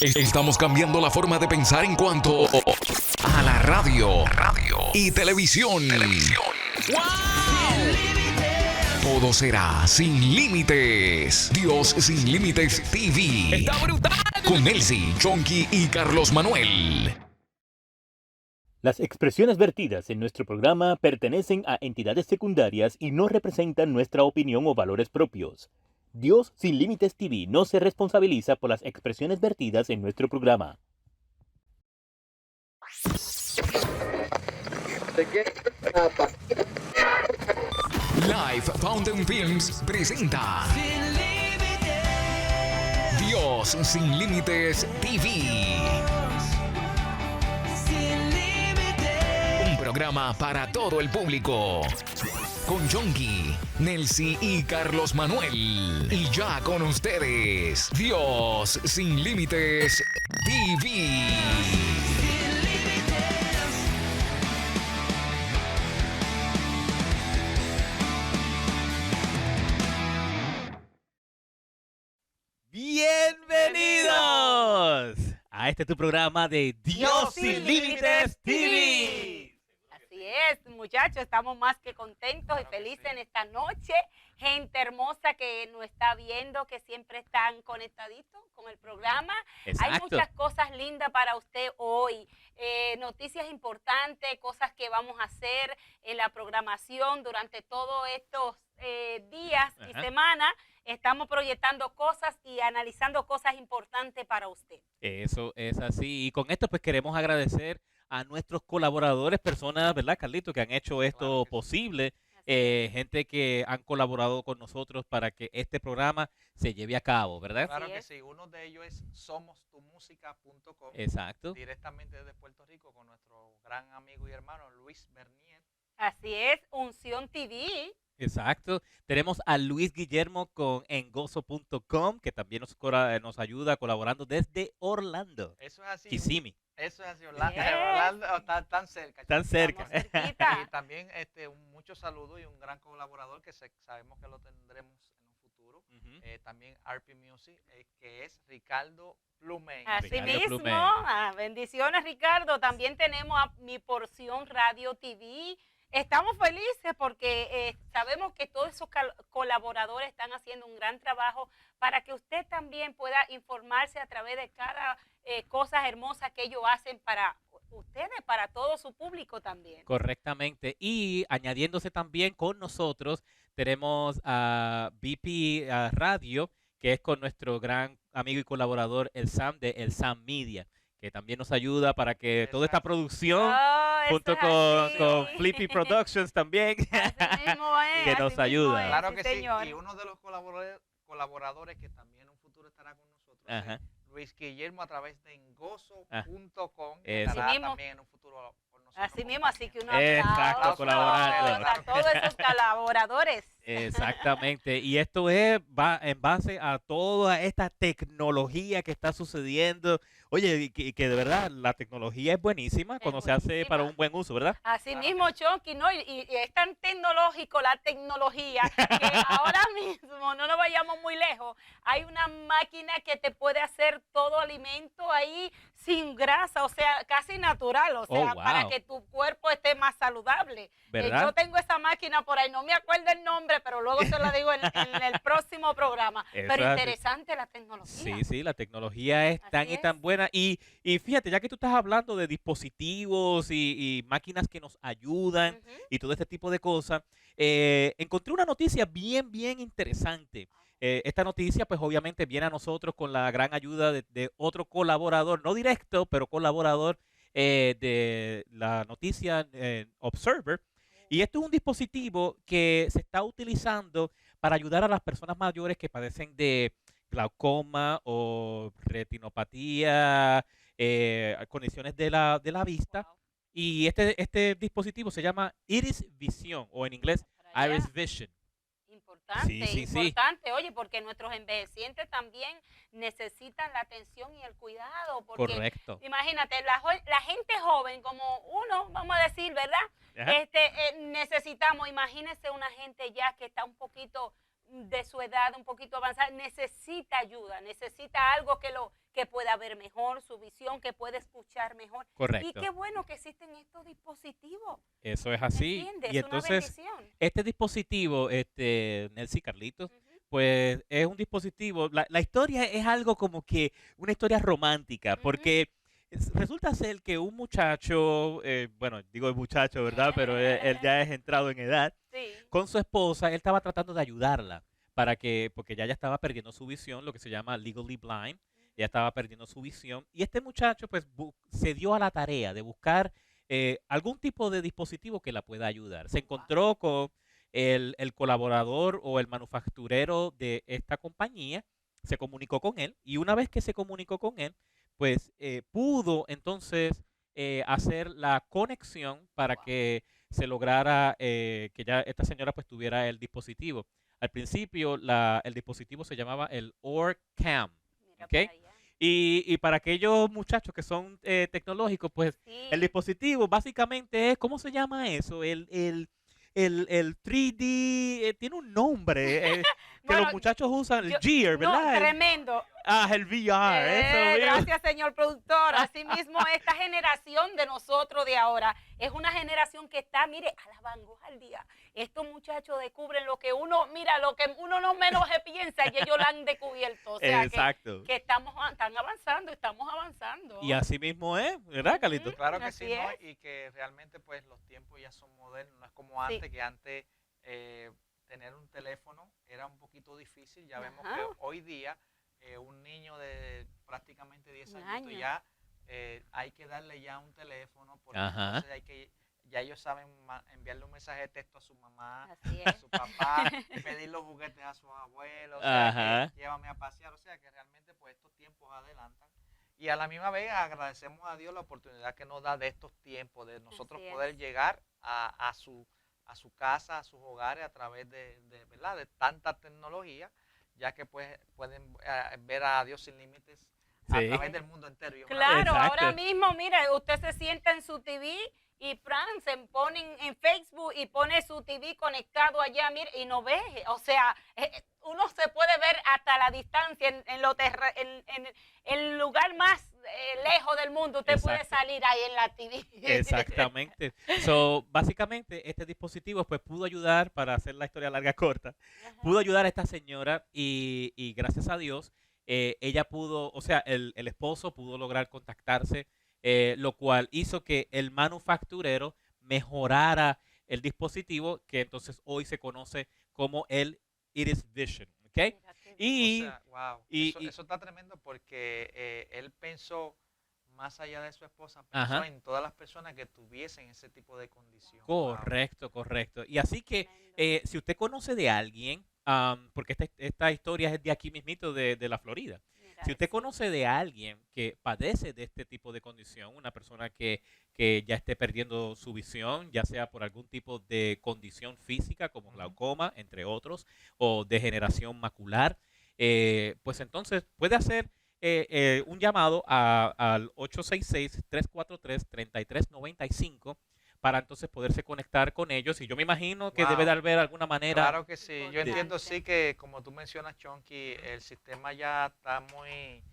Estamos cambiando la forma de pensar en cuanto a la radio y televisión. Todo será sin límites. Dios sin límites TV. ¡Está brutal! Con Nelsi, Chonky y Carlos Manuel. Las expresiones vertidas en nuestro programa pertenecen a entidades secundarias y no representan nuestra opinión o valores propios. Dios sin límites TV no se responsabiliza por las expresiones vertidas en nuestro programa. Live Fountain Films presenta Dios sin límites TV. Un programa para todo el público. Con Chonky, Nelsi y Carlos Manuel. Y ya con ustedes, Dios sin límites TV. ¡Bienvenidos a este tu programa de Dios sin límites TV! Así es, muchachos, estamos más que contentos y felices en esta noche. Gente hermosa que nos está viendo, que siempre están conectaditos con el programa. Exacto. Hay muchas cosas lindas para usted hoy, noticias importantes, cosas que vamos a hacer en la programación durante todos estos días y semanas. Estamos proyectando cosas y analizando cosas importantes para usted. Eso es así. Y con esto pues queremos agradecer a nuestros colaboradores, personas, ¿verdad, Carlito?, que han hecho esto posible. Gente que han colaborado con nosotros para que este programa se lleve a cabo, ¿verdad? Claro que sí. Uno de ellos es somostumusica.com. Exacto. Directamente desde Puerto Rico con nuestro gran amigo y hermano Luis Bernier. Así es, Unción TV. Exacto. Tenemos a Luis Guillermo con engozo.com, que también nos ayuda colaborando desde Orlando. Eso es así. Kissimmee. Eso es así. Orlando, Yes. Orlando está tan cerca. Tan cerca. Estamos cerquita. Y también muchos saludos y un gran colaborador que sabemos que lo tendremos en un futuro. Ujú. También RP Music, que es Ricardo Plumen. Así Ricardo mismo, Plumen. bendiciones Ricardo. También tenemos a Mi Porción Radio TV. Estamos felices porque sabemos que todos esos colaboradores están haciendo un gran trabajo para que usted también pueda informarse a través de cada cosas hermosas que ellos hacen para ustedes, para todo su público también. Correctamente. Y añadiéndose también con nosotros, tenemos a BP Radio, que es con nuestro gran amigo y colaborador, el Sam de El Sam Media, que también nos ayuda para que toda esta producción, Oh, eso junto es con así. Flippy Productions también, Así mismo es, que así nos mismo ayuda. es, Claro sí, que señor. sí. Y uno de los colaboradores que también en un futuro estará con nosotros Ajá. es Luis Guillermo a través de engozo.com, que Eso. estará Así mismo. también en un futuro con nosotros. Así mismo, así que uno Exacto, aplauso colaborando. a todos esos colaboradores. Exactamente, y esto va en base a toda esta tecnología que está sucediendo. Oye, que de verdad la tecnología es buenísima cuando se hace buenísima. para un buen uso, ¿verdad? Así Claro mismo, Chonky, ¿no? Y es tan tecnológico la tecnología que ahora mismo, no nos vayamos muy lejos, hay una máquina que te puede hacer todo alimento ahí sin grasa, o sea, casi natural, o sea, wow. para que tu cuerpo esté más saludable. ¿Verdad? Yo tengo esa máquina por ahí, no me acuerdo el nombre, pero luego se la digo en el próximo programa. Eso Pero es así. interesante la tecnología. Sí, la tecnología es tan Así y tan es. buena. Y fíjate, ya que tú estás hablando de dispositivos y máquinas que nos ayudan Ujú. y todo este tipo de cosas, encontré una noticia bien interesante. Esta noticia, pues obviamente viene a nosotros con la gran ayuda de otro colaborador, no directo, pero colaborador de la noticia Observer. Y esto es un dispositivo que se está utilizando para ayudar a las personas mayores que padecen de glaucoma o retinopatía, condiciones de la vista. Wow. Y este dispositivo se llama Iris Vision, o en inglés Para allá. Iris Vision. Importante, Sí. importante, oye, porque nuestros envejecientes también necesitan la atención y el cuidado, porque Correcto. imagínate, la gente joven como uno, vamos a decir, ¿verdad? Ajá. Necesitamos, imagínese una gente ya que está un poquito de su edad, un poquito avanzada, necesita ayuda, necesita algo que pueda ver mejor su visión, que pueda escuchar mejor. Correcto. Y qué bueno que existen estos dispositivos. Eso es ¿Me así. entiendes? Y Es una entonces, bendición. este dispositivo, Nelcy Carlitos, Ujú. pues es un dispositivo, la historia es algo como que una historia romántica, Ujú. porque resulta ser que un muchacho, bueno, digo el muchacho, ¿verdad? Pero él ya es entrado en edad, Sí. con su esposa, él estaba tratando de ayudarla porque ya estaba perdiendo su visión, lo que se llama legally blind, ya estaba perdiendo su visión, y este muchacho pues se dio a la tarea de buscar algún tipo de dispositivo que la pueda ayudar. Se encontró con el colaborador o el manufacturero de esta compañía, se comunicó con él, y una vez que se comunicó con él, pues pudo entonces hacer la conexión para que se lograra que ya esta señora pues tuviera el dispositivo. Al principio el dispositivo se llamaba el OrCam, Mira ¿ok? para allá. Y para aquellos muchachos que son tecnológicos, pues Sí. el dispositivo básicamente es, ¿cómo se llama eso? El 3D, tiene un nombre que Bueno, los muchachos usan, el yo- Gear, No, ¿verdad? tremendo. El VR, eso mismo. Gracias, señor productor. Asimismo, esta generación de nosotros de ahora es una generación que está, mire, a la vanguardia. Estos muchachos descubren lo que uno, mira, lo que uno no menos se piensa y ellos lo han descubierto. O sea, Exacto. que están avanzando, estamos avanzando. Y así mismo es, ¿verdad, Carlito? Ujú. Claro que Así sí, ¿no? es. Y que realmente pues los tiempos ya son modernos, no es como antes, que antes tener un teléfono era un poquito difícil. Ya vemos Ajá. que hoy día un niño de prácticamente 10 Un añitos año. ya hay que darle ya un teléfono porque Ajá. entonces ya ellos saben enviarle un mensaje de texto a su mamá, Así a es. su papá, pedir los juguetes a sus abuelos, o sea, Ajá. que llévame a pasear, o sea que realmente pues estos tiempos adelantan. Y a la misma vez agradecemos a Dios la oportunidad que nos da de estos tiempos, de nosotros Así es. poder llegar a su casa, a sus hogares a través ¿verdad? De tanta tecnología, ya que pues pueden ver a Dios sin límites a Sí. través del mundo entero. Y es una Claro, Exacto. ahora mismo, mira, usted se sienta en su TV y Fran se pone en Facebook y pone su TV conectado allá, mira, y no ve. O sea, uno se puede ver hasta la distancia en el lugar más lejos del mundo. Usted puede Exacto. salir ahí en la TV. Exactamente. So, básicamente, este dispositivo pues pudo ayudar, para hacer la historia larga corta, Ajá. pudo ayudar a esta señora y gracias a Dios, ella pudo, o sea, el esposo pudo lograr contactarse, lo cual hizo que el manufacturero mejorara el dispositivo, que entonces hoy se conoce como el Iris Vision, ¿ok? Mira qué bien. Y, O sea, wow, y- eso está tremendo porque él pensó más allá de su esposa, Ajá. pensó en todas las personas que tuviesen ese tipo de condición. Wow. correcto, correcto. Y así que Tremendo. si usted conoce de alguien, porque esta historia es de aquí mismito, de la Florida. Mira Si usted eso. conoce de alguien que padece de este tipo de condición, una persona que ya esté perdiendo su visión, ya sea por algún tipo de condición física como Ujú. glaucoma, entre otros, o degeneración macular, pues entonces puede hacer un llamado al 866-343-3395 para entonces poderse conectar con ellos. Y yo me imagino que debe de Wow. haber alguna manera. Claro que sí. Yo entiendo Importante. sí que como tú mencionas, Chonky, el sistema ya está muy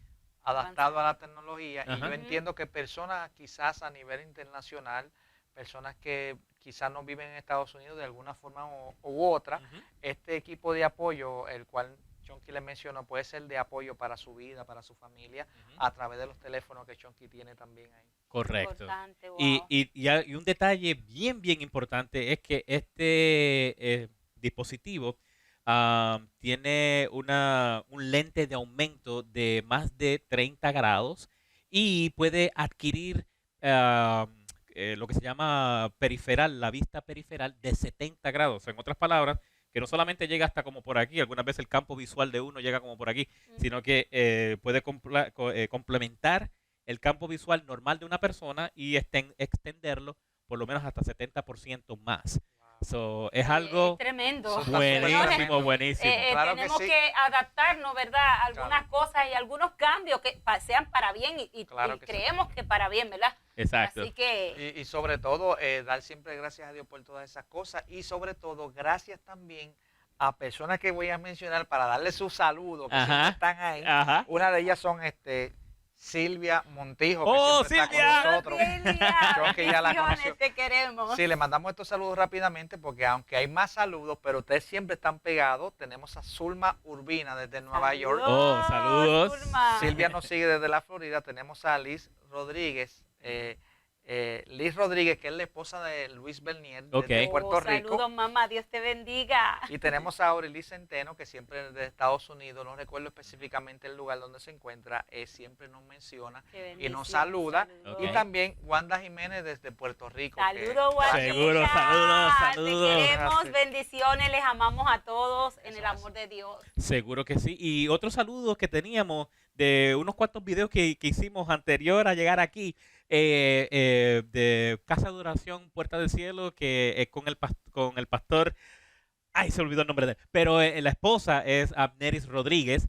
adaptado a la tecnología y Ajá. yo entiendo que personas quizás a nivel internacional, personas que quizás no viven en Estados Unidos de alguna forma u otra, Ujú. este equipo de apoyo, el cual Chonky les mencionó, puede ser de apoyo para su vida, para su familia, Ujú. a través de los teléfonos que Chonky tiene también ahí. Correcto. Importante, wow. Y un detalle bien importante es que este dispositivo tiene un lente de aumento de más de 30 grados y puede adquirir lo que se llama periferal, la vista periferal de 70 grados. En otras palabras, que no solamente llega hasta como por aquí, algunas veces el campo visual de uno llega como por aquí, sino que puede complementar el campo visual normal de una persona y extenderlo por lo menos hasta 70% más. So, es algo Es tremendo. Eso está súper buenísimo, tremendo. buenísimo. Claro que Tenemos sí. que adaptarnos, ¿verdad? A algunas Claro. cosas y algunos cambios que sean para bien y Claro que sí. creemos que para bien, ¿verdad? Exacto. Así que Y sobre todo, dar siempre gracias a Dios por todas esas cosas y sobre todo, gracias también a personas que voy a mencionar para darle su saludo, que Ajá. siempre están ahí. Ajá. Una de ellas son Silvia Montijo, que ¡Oh, siempre Silvia! está con nosotros. Creo que ya la Bendiciones, conoció. te queremos. Sí, le mandamos estos saludos rápidamente porque aunque hay más saludos, pero ustedes siempre están pegados. Tenemos a Zulma Urbina desde Nueva York. Oh, saludos. Zulma. Silvia nos sigue desde la Florida. Tenemos a Liz Rodríguez. Liz Rodríguez, que es la esposa de Luis Bernier, desde Ok. Puerto Rico. Saludos, mamá. Dios te bendiga. Y tenemos a Aurelie Centeno, que siempre es de Estados Unidos, no recuerdo específicamente el lugar donde se encuentra, siempre nos menciona Qué y bendición, nos saluda. saludos. Ok. Y también Wanda Jiménez desde Puerto Rico. que- Saludos, Juanita. Seguro, saludos, saludos. Te queremos, Gracias. bendiciones, les amamos a todos en Eso el es. amor de Dios. Seguro que sí. Y otros saludos que teníamos de unos cuantos videos que hicimos anterior a llegar aquí, de Casa de Oración Puerta del Cielo, que con el pastor, ay, se olvidó el nombre de él, pero la esposa es Abneris Rodríguez,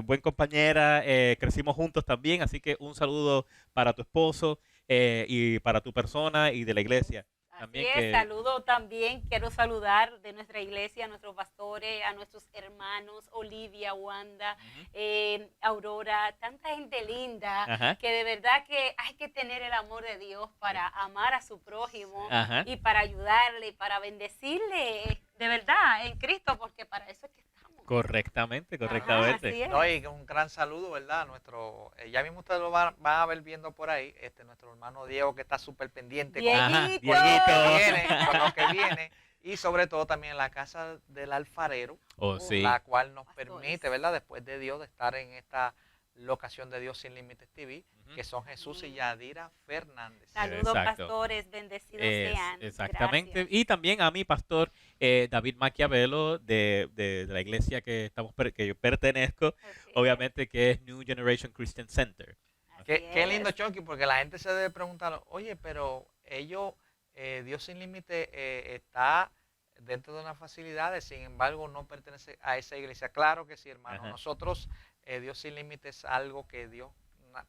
buen compañera, crecimos juntos también, así que un saludo para tu esposo y para tu persona y de la iglesia. También Así es, que- saludo también, quiero saludar de nuestra iglesia a nuestros pastores, a nuestros hermanos, Olivia, Wanda, Aurora, tanta gente linda, Ajá. que de verdad que hay que tener el amor de Dios para amar a su prójimo Ajá. y para ayudarle, para bendecirle, de verdad, en Cristo, porque para eso es que estamos. Correctamente, Ajá, correctamente. así es. No, y un gran saludo, ¿verdad? A nuestro, ya mismo ustedes lo van a ver viendo por ahí, nuestro hermano Diego, que está súper pendiente con Ajá, Dieguito. Dieguito. con lo que viene, y sobre todo también en la casa del alfarero, Oh, sí. la cual nos Pastores. permite, ¿verdad? Después de Dios, de estar en esta locación de Dios Sin Límites TV, Ujú. que son Jesús y Yadira Fernández. Saludos, Exacto. pastores, bendecidos Es- sean. exactamente. Gracias. Y también a mi pastor David Maquiavelo de la iglesia que que yo pertenezco, Ok. obviamente que es New Generation Christian Center. Así Qué lindo, es. Chonky, porque la gente se debe preguntar, oye, pero ellos, Dios Sin Límites está dentro de unas facilidades, sin embargo no pertenece a esa iglesia. Claro que sí, hermano. Ajá. Nosotros, Dios Sin Límites es algo que Dios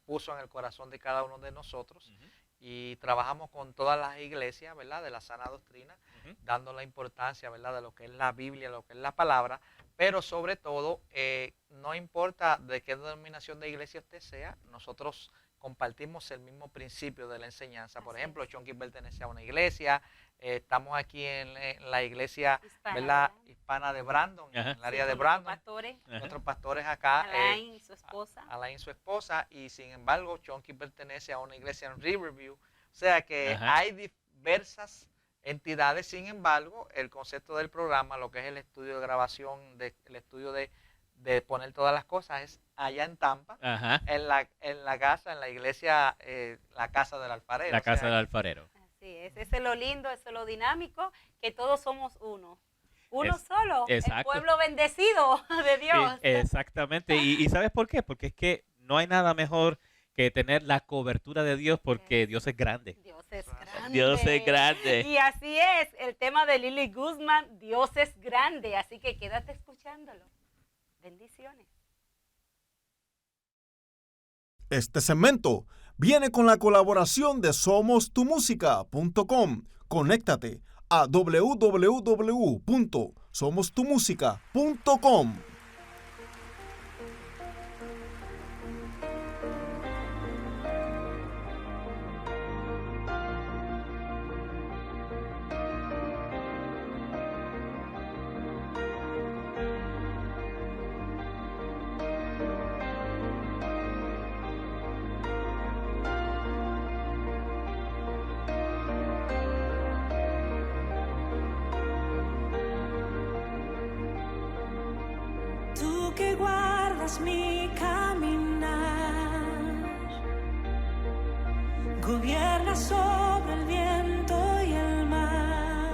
puso en el corazón de cada uno de nosotros Ujú. y trabajamos con todas las iglesias, ¿verdad? De la sana doctrina, Ujú. dando la importancia, ¿verdad? De lo que es la Biblia, lo que es la palabra, pero sobre todo, no importa de qué denominación de iglesia usted sea, nosotros compartimos el mismo principio de la enseñanza. Por Así ejemplo, es. Chonky pertenece a una iglesia, estamos aquí en la iglesia, Hispana, ¿verdad? ¿verdad? Hispana de Brandon, Ajá. en el área Sí, de con los Brandon. pastores, Ajá. Nuestros pastores acá, Alain y su esposa. Alain, su esposa, y sin embargo, Chonky pertenece a una iglesia en Riverview. O sea que Ajá. hay diversas entidades, sin embargo, el concepto del programa, lo que es el estudio de grabación, el estudio de poner todas las cosas, es allá en Tampa, Ajá. en la casa, en la iglesia, la casa del alfarero. La O sea, casa del alfarero. Así es, eso es lo lindo, eso es lo dinámico, que todos somos uno. Uno Es- solo, exacto. el pueblo bendecido de Dios. Exactamente. ¿Y sabes por qué? Porque es que no hay nada mejor que tener la cobertura de Dios porque Dios es grande. Dios es grande. Dios es grande. Y así es, el tema de Lily Guzmán, Dios es grande, así que quédate escuchándolo. Bendiciones. Este segmento viene con la colaboración de SomosTuMusica.com. Conéctate a www.somostumusica.com. Tú que guardas mi caminar, gobiernas sobre el viento y el mar,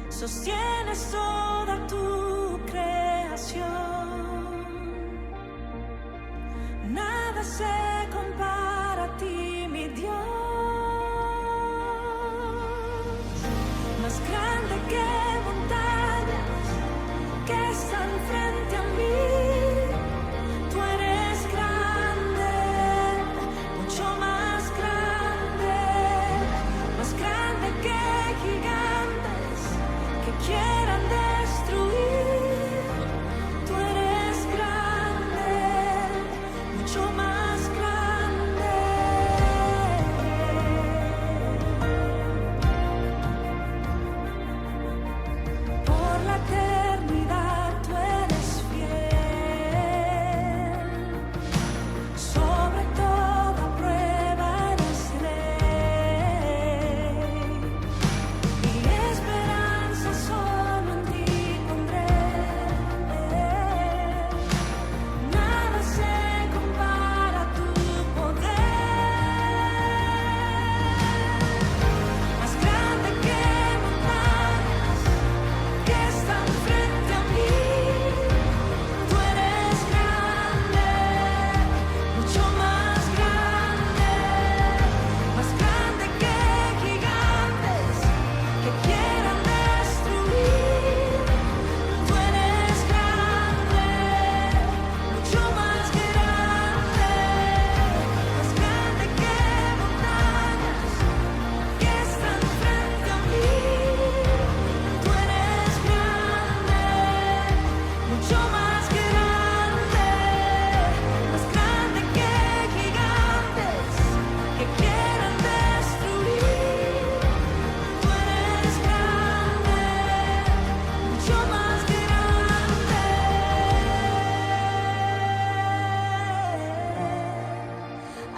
sostienes toda tu creación, nada se compara a ti, mi Dios, más grande que montañas que están frente a mí, tú eres grande, mucho más grande que gigantes que quieran destruir, tú eres grande,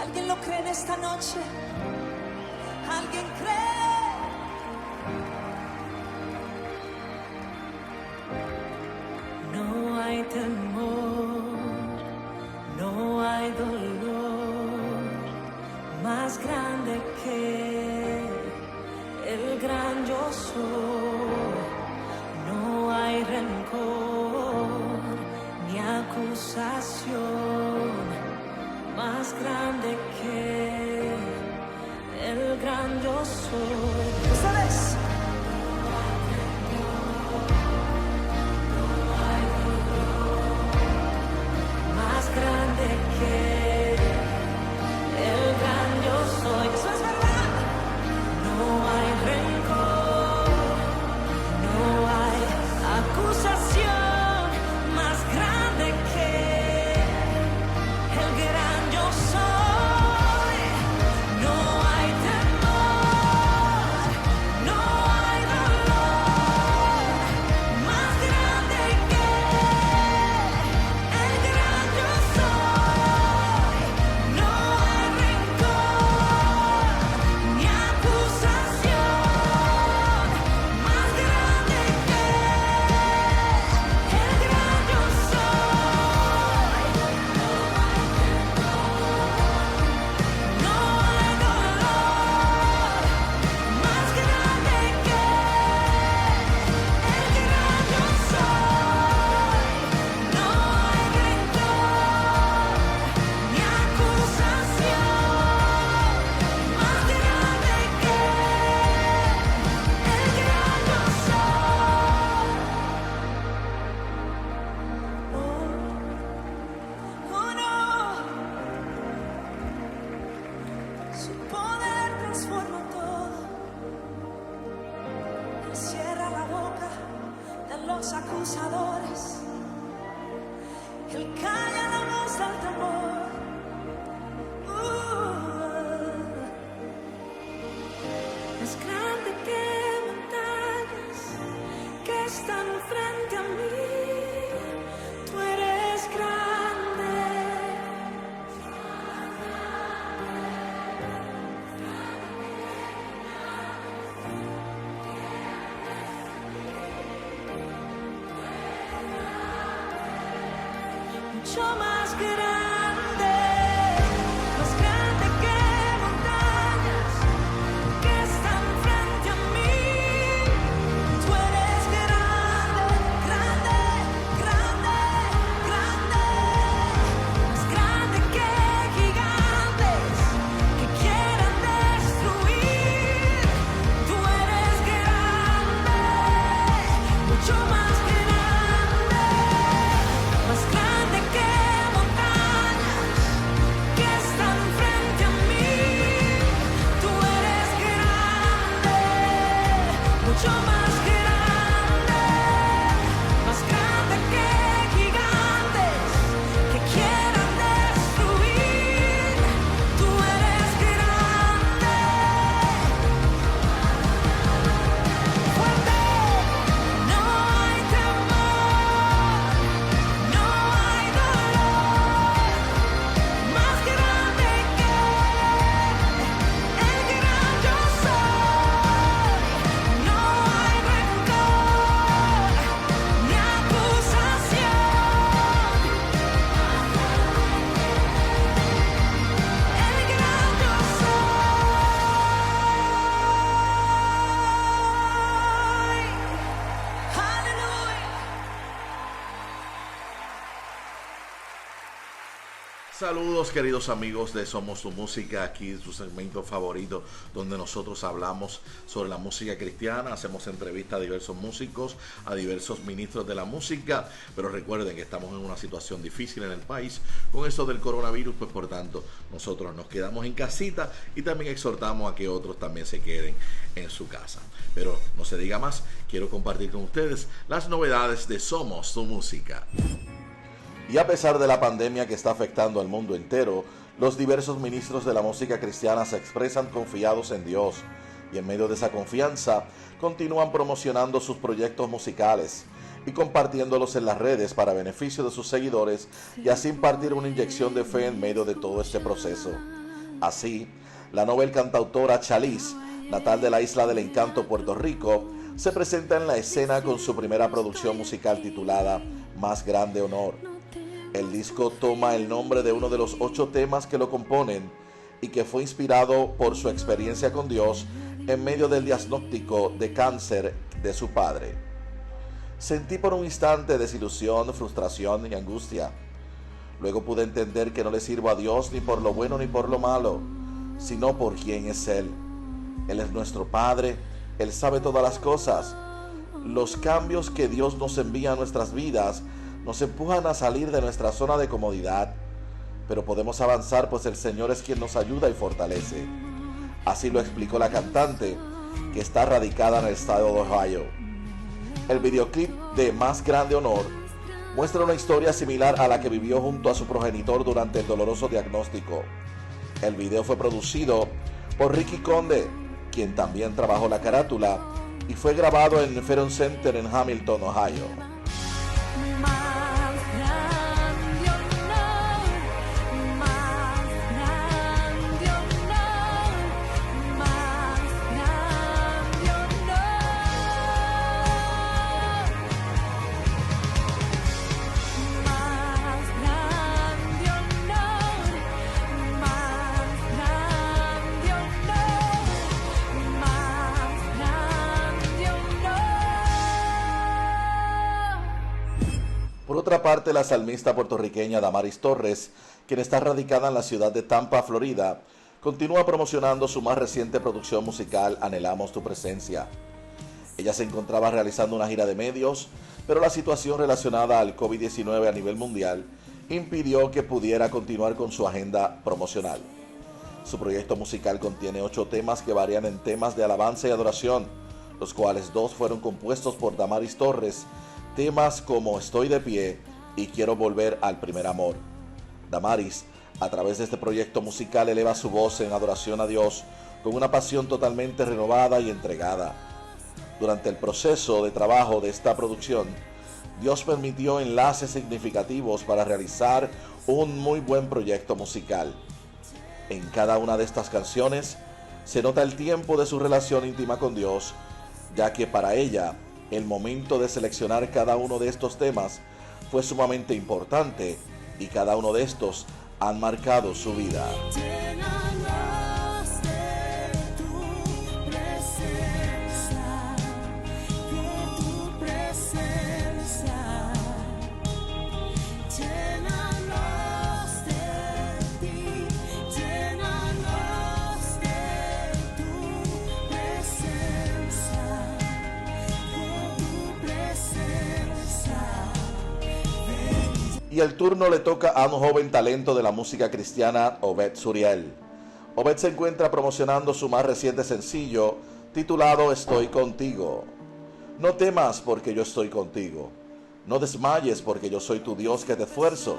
¿Alguien lo cree en esta noche? ¿Alguien cree? No hay temor, no hay dolor más grande que el gran yo soy. No hay rencor ni acusación más grande que el gran yo soy. ¿Sabes? Más grande que el gran yo soy. Eso es verdad. No hay rencor, no hay acusación más grande que el gran yo soy. No hay temor, no hay dolor más grande que el gran yo soy. No hay rencor ni acusación más grande que el gran yo soy. No hay dolor más grande que el gran yo soy. No hay rencor ni acusación más grande que el gran yo soy. Oh, no. Su poder transforma todo. Él cierra la boca de los acusadores. Él calla la voz del temor. Más grande que montañas que están frente a mí. Tú eres grande. Mucho más grande que montañas que están frente a mí. Tú eres grande, grande, grande, grande, más grande que gigantes que quieran destruir. Tú eres grande, mucho más grande que montañas que están frente a mí. Tú eres grande, mucho más grande que gigantes que quieran destruir. Tú eres grande, fuerte. No hay temor, no hay dolor más grande que el gran yo soy. No hay rencor ni acusación. El gran yo soy. Aleluya. Saludos queridos amigos de Somos Tu Música, aquí su segmento favorito donde nosotros hablamos sobre la música cristiana, hacemos entrevistas a diversos músicos, a diversos ministros de la música, pero recuerden que estamos en una situación difícil en el país con esto del coronavirus, pues por tanto nosotros nos quedamos en casita y también exhortamos a que otros también se queden en su casa. Pero no se diga más, quiero compartir con ustedes las novedades de Somos Tu Música. Y a pesar de la pandemia que está afectando al mundo entero, los diversos ministros de la música cristiana se expresan confiados en Dios y en medio de esa confianza continúan promocionando sus proyectos musicales y compartiéndolos en las redes para beneficio de sus seguidores y así impartir una inyección de fe en medio de todo este proceso. Así, la novel cantautora Chalice, natal de la Isla del Encanto, Puerto Rico, se presenta en la escena con su primera producción musical titulada Más Grande Honor. El disco toma el nombre de uno de los 8 temas que lo componen y que fue inspirado por su experiencia con Dios en medio del diagnóstico de cáncer de su padre. Sentí por un instante desilusión, frustración y angustia. Luego pude entender que no le sirvo a Dios ni por lo bueno ni por lo malo, sino por quién es Él. Él es nuestro Padre, Él sabe todas las cosas. Los cambios que Dios nos envía a nuestras vidas nos empujan a salir de nuestra zona de comodidad, pero podemos avanzar pues el Señor es quien nos ayuda y fortalece. Así lo explicó la cantante, que está radicada en el estado de Ohio. El videoclip de Más Grande Honor muestra una historia similar a la que vivió junto a su progenitor durante el doloroso diagnóstico. El video fue producido por Ricky Conde, quien también trabajó la carátula, y fue grabado en Ferron Center en Hamilton, Ohio. Por otra parte, la salmista puertorriqueña Damaris Torres, quien está radicada en la ciudad de Tampa, Florida, continúa promocionando su más reciente producción musical Anhelamos tu presencia. Ella se encontraba realizando una gira de medios, pero la situación relacionada al COVID-19 a nivel mundial impidió que pudiera continuar con su agenda promocional. Su proyecto musical contiene 8 temas que varían en temas de alabanza y adoración, los cuales 2 fueron compuestos por Damaris Torres, temas como Estoy de pie y Quiero volver al primer amor. Damaris, a través de este proyecto musical, eleva su voz en adoración a Dios con una pasión totalmente renovada y entregada. Durante el proceso de trabajo de esta producción, Dios permitió enlaces significativos para realizar un muy buen proyecto musical. En cada una de estas canciones se nota el tiempo de su relación íntima con Dios, ya que para ella el momento de seleccionar cada uno de estos temas fue sumamente importante y cada uno de estos han marcado su vida. Y el turno le toca a un joven talento de la música cristiana, Obed Suriel. Obed se encuentra promocionando su más reciente sencillo, titulado Estoy contigo. No temas porque yo estoy contigo. No desmayes porque yo soy tu Dios que te esfuerzo.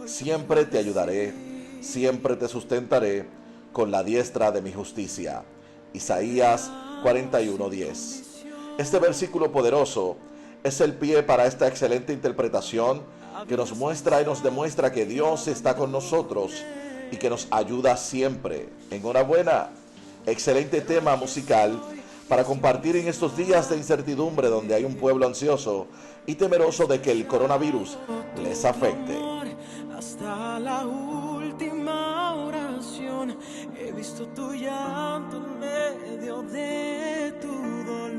Siempre te ayudaré, siempre te sustentaré con la diestra de mi justicia. Isaías 41:10. Este versículo poderoso es el pie para esta excelente interpretación que nos muestra y nos demuestra que Dios está con nosotros y que nos ayuda siempre. Enhorabuena, excelente tema musical para compartir en estos días de incertidumbre donde hay un pueblo ansioso y temeroso de que el coronavirus les afecte. Hasta la última oración he visto tu llanto en medio de tu dolor.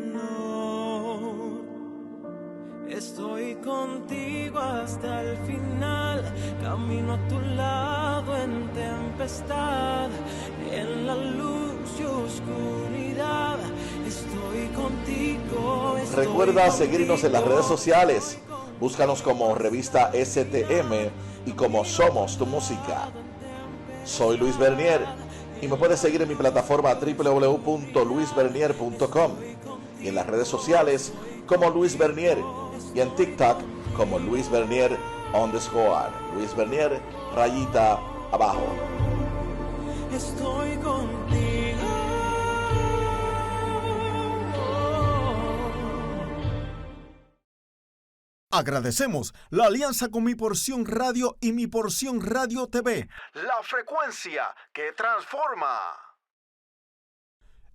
Estoy contigo hasta el final, camino a tu lado en tempestad, en la luz y oscuridad. Estoy contigo. Recuerda seguirnos en las redes sociales. Búscanos como Revista STM y como Somos Tu Música. Soy Luis Bernier y me puedes seguir en mi plataforma www.luisbernier.com y en las redes sociales como Luis Bernier y en TikTok como Luis Bernier _ Luis Bernier _abajo. Estoy contigo. Agradecemos la alianza con Mi Porción Radio y Mi Porción Radio TV. La frecuencia que transforma.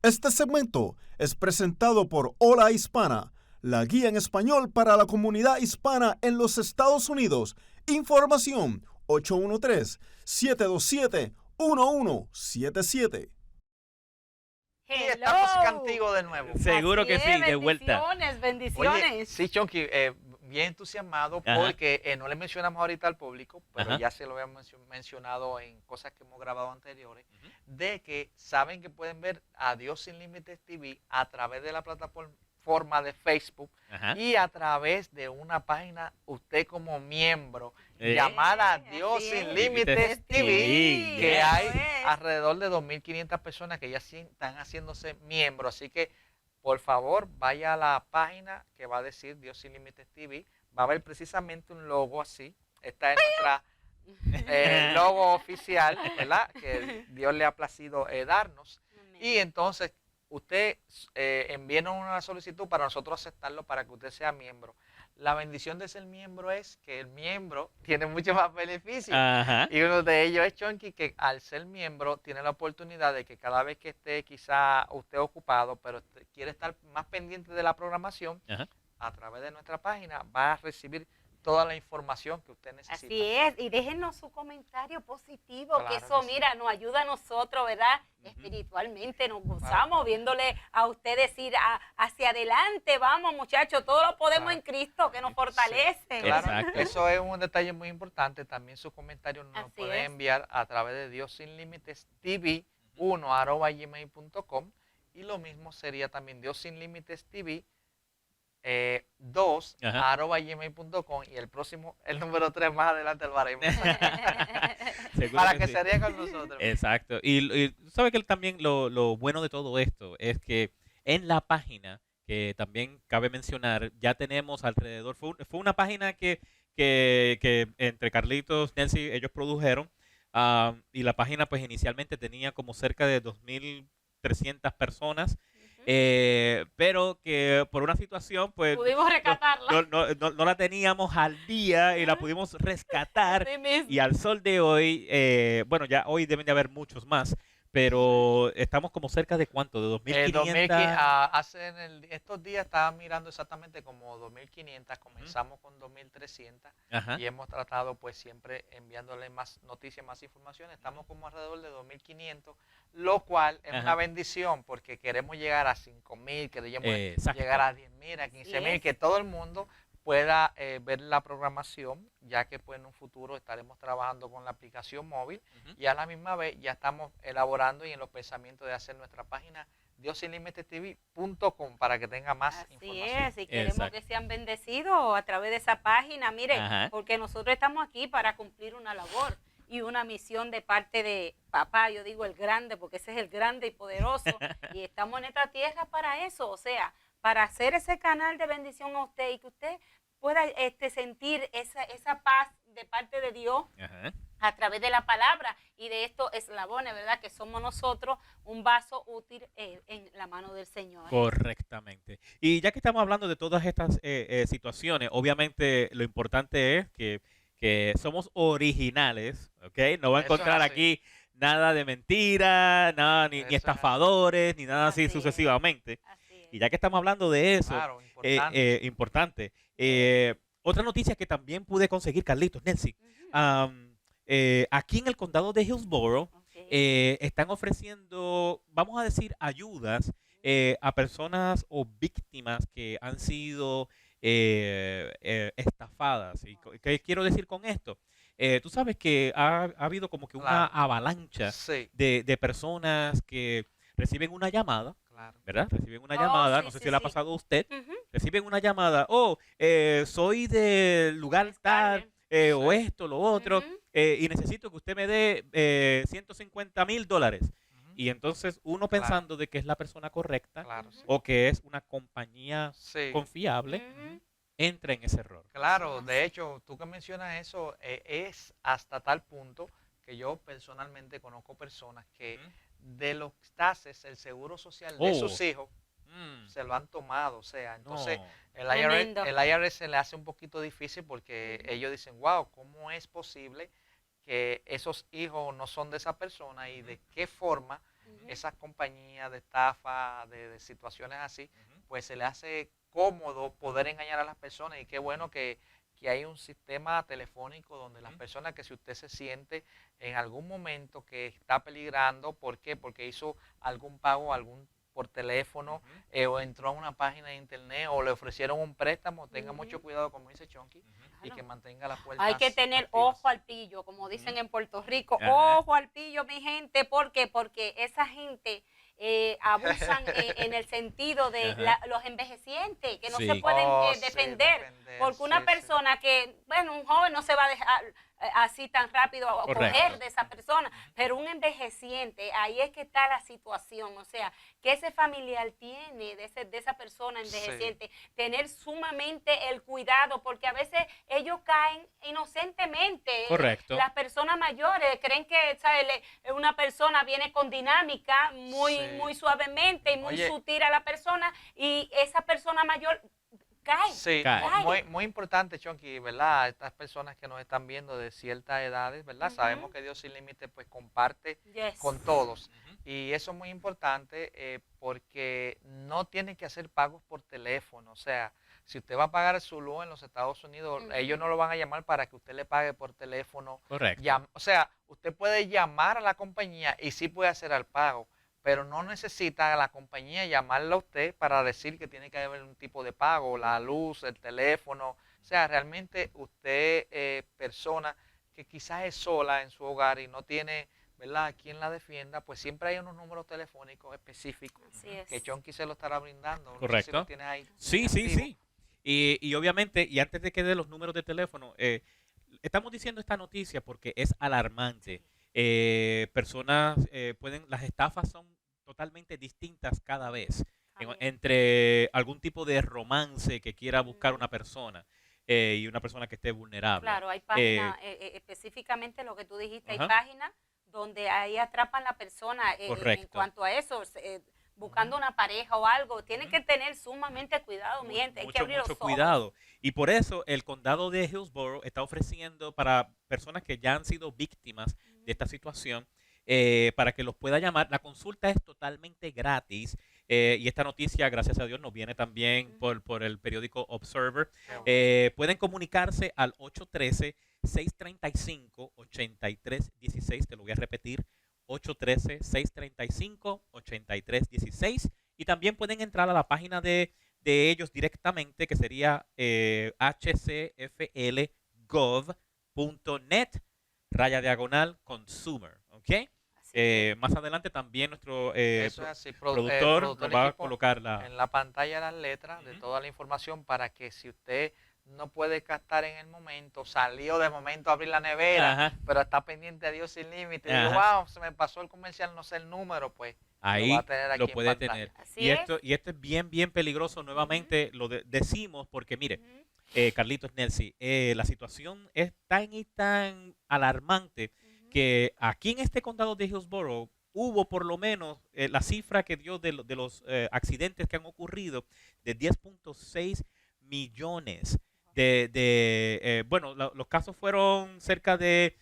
Este segmento es presentado por Hola Hispana, la guía en español para la comunidad hispana en los Estados Unidos. Información 813-727-1177. Y estamos contigo de nuevo. Seguro Así que es, sí, de vuelta. Bendiciones, bendiciones. Oye, sí, Chonky, bien entusiasmado Ajá. porque no le mencionamos ahorita al público, pero Ajá. ya se lo habíamos mencionado en cosas que hemos grabado anteriores, de que saben que pueden ver a Dios Sin Límites TV a través de la plataforma de Facebook Ajá. y a través de una página, usted como miembro, Eh. llamada Dios Así Sin es. Límites TV, Sí, que eso hay es. alrededor de 2.500 personas que ya están haciéndose miembros. Así que, por favor, vaya a la página que va a decir Dios Sin Límites TV. Va a ver precisamente un logo así. Está en nuestra logo oficial, ¿verdad? Que Dios le ha placido darnos. Y entonces, usted envíenos una solicitud para nosotros aceptarlo para que usted sea miembro. La bendición de ser miembro es que el miembro tiene muchos más beneficios. Ajá. Y uno de ellos es Chonky, que al ser miembro tiene la oportunidad de que cada vez que esté quizá usted ocupado, pero quiere estar más pendiente de la programación, Ajá. a través de nuestra página va a recibir toda la información que usted necesita. Así es, y déjenos su comentario positivo, que Claro eso, que sí. mira, nos ayuda a nosotros, ¿verdad? Espiritualmente nos gozamos viéndole a ustedes ir hacia adelante, vamos muchachos, todo lo podemos Claro. en Cristo, que nos fortalece. Claro, Exacto. eso es un detalle muy importante. También sus comentarios nos Así pueden es. enviar a través de Dios Sin Límites TV 1@gmail.com, y lo mismo sería también Dios Sin Límites TV 2@gmail.com, y el próximo, el número 3 más adelante lo haremos. Seguro Para que sí. se rían con nosotros. Exacto. Y sabe que también lo bueno de todo esto es que en la página, que también cabe mencionar, ya tenemos alrededor, fue una página que entre Carlitos, Nancy, ellos produjeron, y la página pues inicialmente tenía como cerca de 2.300 personas, pero que por una situación pues Pudimos rescatarla. no la teníamos al día y la pudimos rescatar. Así mismo. Y al sol de hoy, bueno, ya hoy deben de haber muchos más, pero estamos como cerca de ¿cuánto? De 2.500. Estos días estaba mirando exactamente como 2.500, comenzamos con 2.300 Ajá. y hemos tratado pues siempre enviándole más noticias, más información. Estamos como alrededor de 2.500, lo cual es Ajá. una bendición porque queremos llegar a 5.000, queremos Exacto. llegar a 10.000, a 15.000, que todo el mundo pueda ver la programación, ya que pues en un futuro estaremos trabajando con la aplicación móvil, Ujú. y a la misma vez ya estamos elaborando y en los pensamientos de hacer nuestra página diosinlimitetv.com para que tenga más Así información. es, y queremos Exacto. que sean bendecidos a través de esa página, mire, Ajá. porque nosotros estamos aquí para cumplir una labor y una misión de parte de papá, yo digo el grande, porque ese es el grande y poderoso, y estamos en esta tierra para eso, o sea, para hacer ese canal de bendición a usted y que usted pueda sentir esa paz de parte de Dios Ajá. a través de la palabra y de estos eslabones, ¿verdad? Que somos nosotros un vaso útil en la mano del Señor. Correctamente. Y ya que estamos hablando de todas estas situaciones, obviamente lo importante es que somos originales, ¿ok? No va a Eso es encontrar así. aquí nada de mentira, nada ni Eso es así. estafadores, ni nada así Así es. sucesivamente. Así es. Y ya que estamos hablando de eso, Claro, importante. importante. Otra noticia que también pude conseguir, Carlitos, Nancy, Ujú. aquí en el condado de Hillsborough Ok. están ofreciendo, vamos a decir, ayudas a personas o víctimas que han sido estafadas. ¿Y qué quiero decir con esto? Tú sabes que ha habido como que una Claro. avalancha Sí, de personas que reciben una llamada, claro. ¿verdad? Reciben una Oh, llamada, sí, no sé sí, si le ha sí. pasado a usted, Ujú. reciben una llamada, soy del lugar Está tal, bien. o esto, lo otro, Ujú. y necesito que usted me dé $150,000. Ujú. Y entonces uno Claro. pensando de que es la persona correcta Claro, sí. o que es una compañía Sí. confiable, Ujú. entra en ese error. Claro, de hecho, tú que mencionas eso, es hasta tal punto que yo personalmente conozco personas que Ujú. de los taxes, el seguro social Oh. de sus hijos, se lo han tomado, o sea, entonces No. Tremendo. el IRS se le hace un poquito difícil porque ellos dicen, wow, ¿cómo es posible que esos hijos no son de esa persona y de qué forma esas compañías de estafa, de situaciones así, pues se le hace cómodo poder engañar a las personas? Y qué bueno que hay un sistema telefónico donde las personas, que si usted se siente en algún momento que está peligrando, ¿por qué? Porque hizo algún pago, por teléfono, o entró a una página de internet, o le ofrecieron un préstamo, tenga mucho cuidado, como dice Chonky, y que mantenga las puertas Hay que tener activas. ojo al pillo, como dicen en Puerto Rico. Ajá. Ojo al pillo, mi gente. ¿Por qué? Porque esa gente abusan en el sentido de los envejecientes, que no Sí. se pueden Sí, defender. Porque una sí, persona que, bueno, un joven no se va a dejar así tan rápido a Correcto. coger de esa persona, pero un envejeciente, ahí es que está la situación. O sea, que ese familiar tiene de esa persona envejeciente, tener sumamente el cuidado, porque a veces ellos caen inocentemente. Correcto. Las personas mayores creen que, ¿sabes? Una persona viene con dinámica muy, Sí. muy suavemente y muy Oye. sutil a la persona, y esa persona mayor cae. Sí, Cae. muy importante, Chonky, ¿verdad? Estas personas que nos están viendo de ciertas edades, ¿verdad? Sabemos que Dios sin límite pues comparte Yes. con todos. Y eso es muy importante porque no tiene que hacer pagos por teléfono. O sea, si usted va a pagar su luz en los Estados Unidos, ellos no lo van a llamar para que usted le pague por teléfono. Correcto. O sea, usted puede llamar a la compañía y sí puede hacer el pago, pero no necesita a la compañía llamarle a usted para decir que tiene que haber un tipo de pago, la luz, el teléfono. O sea, realmente usted, persona que quizás es sola en su hogar y no tiene, ¿verdad?, quien la defienda, pues siempre hay unos números telefónicos específicos Así es. que Chonky se lo estará brindando. No sé si Correcto. lo tienes ahí Sí, sí, activo. sí. Y obviamente, y antes de que dé los números de teléfono, estamos diciendo esta noticia porque es alarmante. Personas las estafas son totalmente distintas cada vez. Entre algún tipo de romance que quiera buscar una persona y una persona que esté vulnerable. Claro, hay páginas, específicamente lo que tú dijiste, hay Ajá. páginas donde ahí atrapan la persona en Correcto. cuanto a eso, buscando una pareja o algo. Tienen que tener sumamente cuidado, mi gente. Hay que abrir los Mucho ojos. cuidado. Y por eso el condado de Hillsborough está ofreciendo para personas que ya han sido víctimas de esta situación, para que los pueda llamar. La consulta es totalmente gratis. Y esta noticia, gracias a Dios, nos viene también por el periódico Observer. Pueden comunicarse al 813-635-8316. Te lo voy a repetir. 813-635-8316. Y también pueden entrar a la página de ellos directamente, que sería hcflgov.net/consumer. ¿Ok? Más adelante también nuestro Eso es así. productor nos va a equipo, colocar en la pantalla las letras de toda la información para que si usted no puede captar en el momento, salió de momento a abrir la nevera, Ajá. pero está pendiente a Dios sin límite, y Ajá. digo, wow, se me pasó el comercial, no sé el número, pues ahí lo va a tener aquí lo en puede pantalla. tener. Así Y es. esto es bien, bien peligroso. Nuevamente lo decimos porque, mire, Carlitos, Nelcy, la situación es tan y tan alarmante que aquí en este condado de Hillsborough hubo por lo menos la cifra que dio de los accidentes que han ocurrido de 10.6 millones. Bueno, los casos fueron cerca de